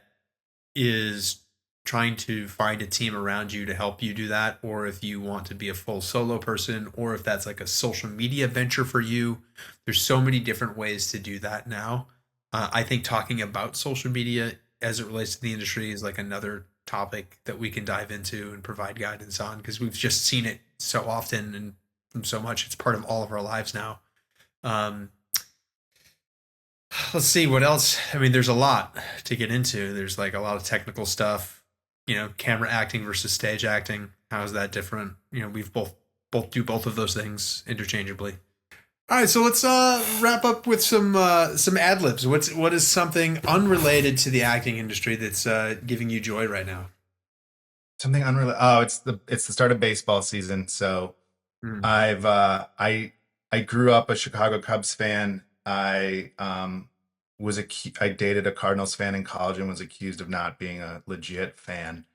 Speaker 1: is trying to find a team around you to help you do that, or if you want to be a full solo person, or if that's like a social media venture for you. There's so many different ways to do that now. I think talking about social media as it relates to the industry is like another topic that we can dive into and provide guidance on because we've just seen it so often and so much. It's part of all of our lives now. Um, let's see what else. I mean, there's a lot to get into. There's like a lot of technical stuff. Camera acting versus stage acting. How is that different? We've both do both of those things interchangeably. All right, so let's wrap up with some ad libs. What is something unrelated to the acting industry that's giving you joy right now?
Speaker 2: Something unrelated. Oh, it's the start of baseball season, so
Speaker 1: Mm.
Speaker 2: I grew up a Chicago Cubs fan. I dated a Cardinals fan in college and was accused of not being a legit fan.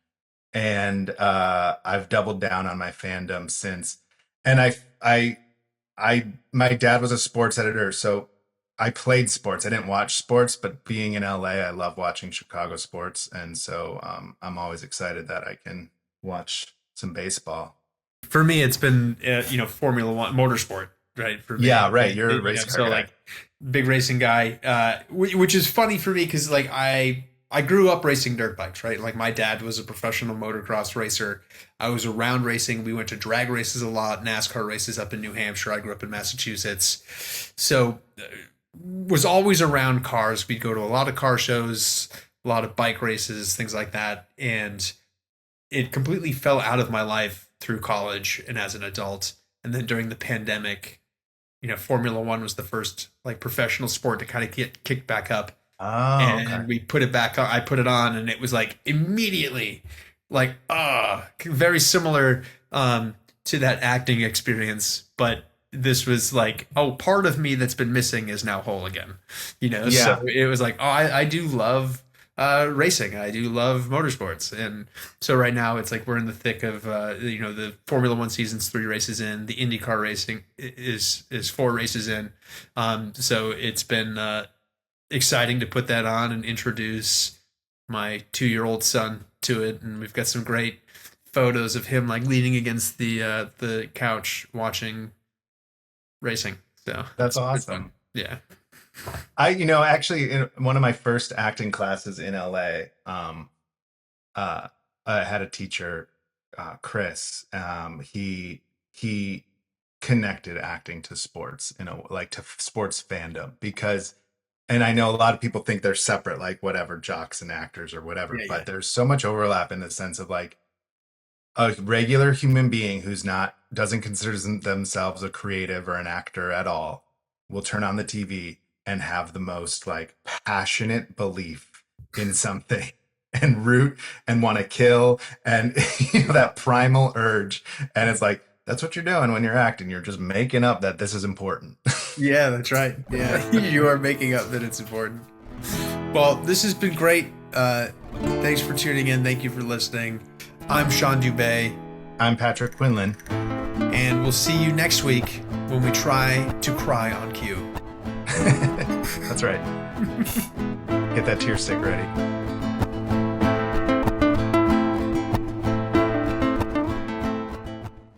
Speaker 2: And I've doubled down on my fandom since. And my dad was a sports editor, so I played sports. I didn't watch sports, but being in LA, I love watching Chicago sports, and so I'm always excited that I can watch some baseball.
Speaker 1: For me, it's been Formula One, motorsport, right? For me,
Speaker 2: Yeah, right. You're a race car
Speaker 1: so
Speaker 2: guy.
Speaker 1: like big racing guy, which is funny for me because like I grew up racing dirt bikes, right? Like my dad was a professional motocross racer. I was around racing. We went to drag races a lot, NASCAR races up in New Hampshire. I grew up in Massachusetts. So was always around cars. We'd go to a lot of car shows, a lot of bike races, things like that. And it completely fell out of my life through college and as an adult. And then during the pandemic, Formula One was the first like professional sport to kind of get kicked back up.
Speaker 2: Oh, okay.
Speaker 1: And we put it back on. I put it on, and it was like immediately, like very similar to that acting experience. But this was like, oh, part of me that's been missing is now whole again.
Speaker 2: Yeah.
Speaker 1: So it was like, oh, I do love racing. I do love motorsports, and so right now it's like we're in the thick of the Formula One season's 3 races in. The IndyCar racing is 4 races in. So it's been exciting to put that on and introduce my 2-year-old son to it, and we've got some great photos of him like leaning against the couch watching racing. So
Speaker 2: That's
Speaker 1: pretty
Speaker 2: awesome.
Speaker 1: fun. Yeah.
Speaker 2: Actually, in one of my first acting classes in LA, I had a teacher, Chris. He connected acting to sports, like to sports fandom, because, and I know a lot of people think they're separate, like whatever, jocks and actors or whatever,
Speaker 1: Yeah,
Speaker 2: but there's so much overlap in the sense of like a regular human being who's not doesn't consider themselves a creative or an actor at all will turn on the TV and have the most like passionate belief in something and root and want to kill and that primal urge, and it's like that's what you're doing when you're acting. You're just making up that this is important.
Speaker 1: Yeah, that's right. Yeah, you are making up that it's important. Well, this has been great. Thanks for tuning in. Thank you for listening. I'm Sean Dube.
Speaker 2: I'm Patrick Quinlan.
Speaker 1: And we'll see you next week when we try to cry on cue.
Speaker 2: That's right. Get that tear stick ready.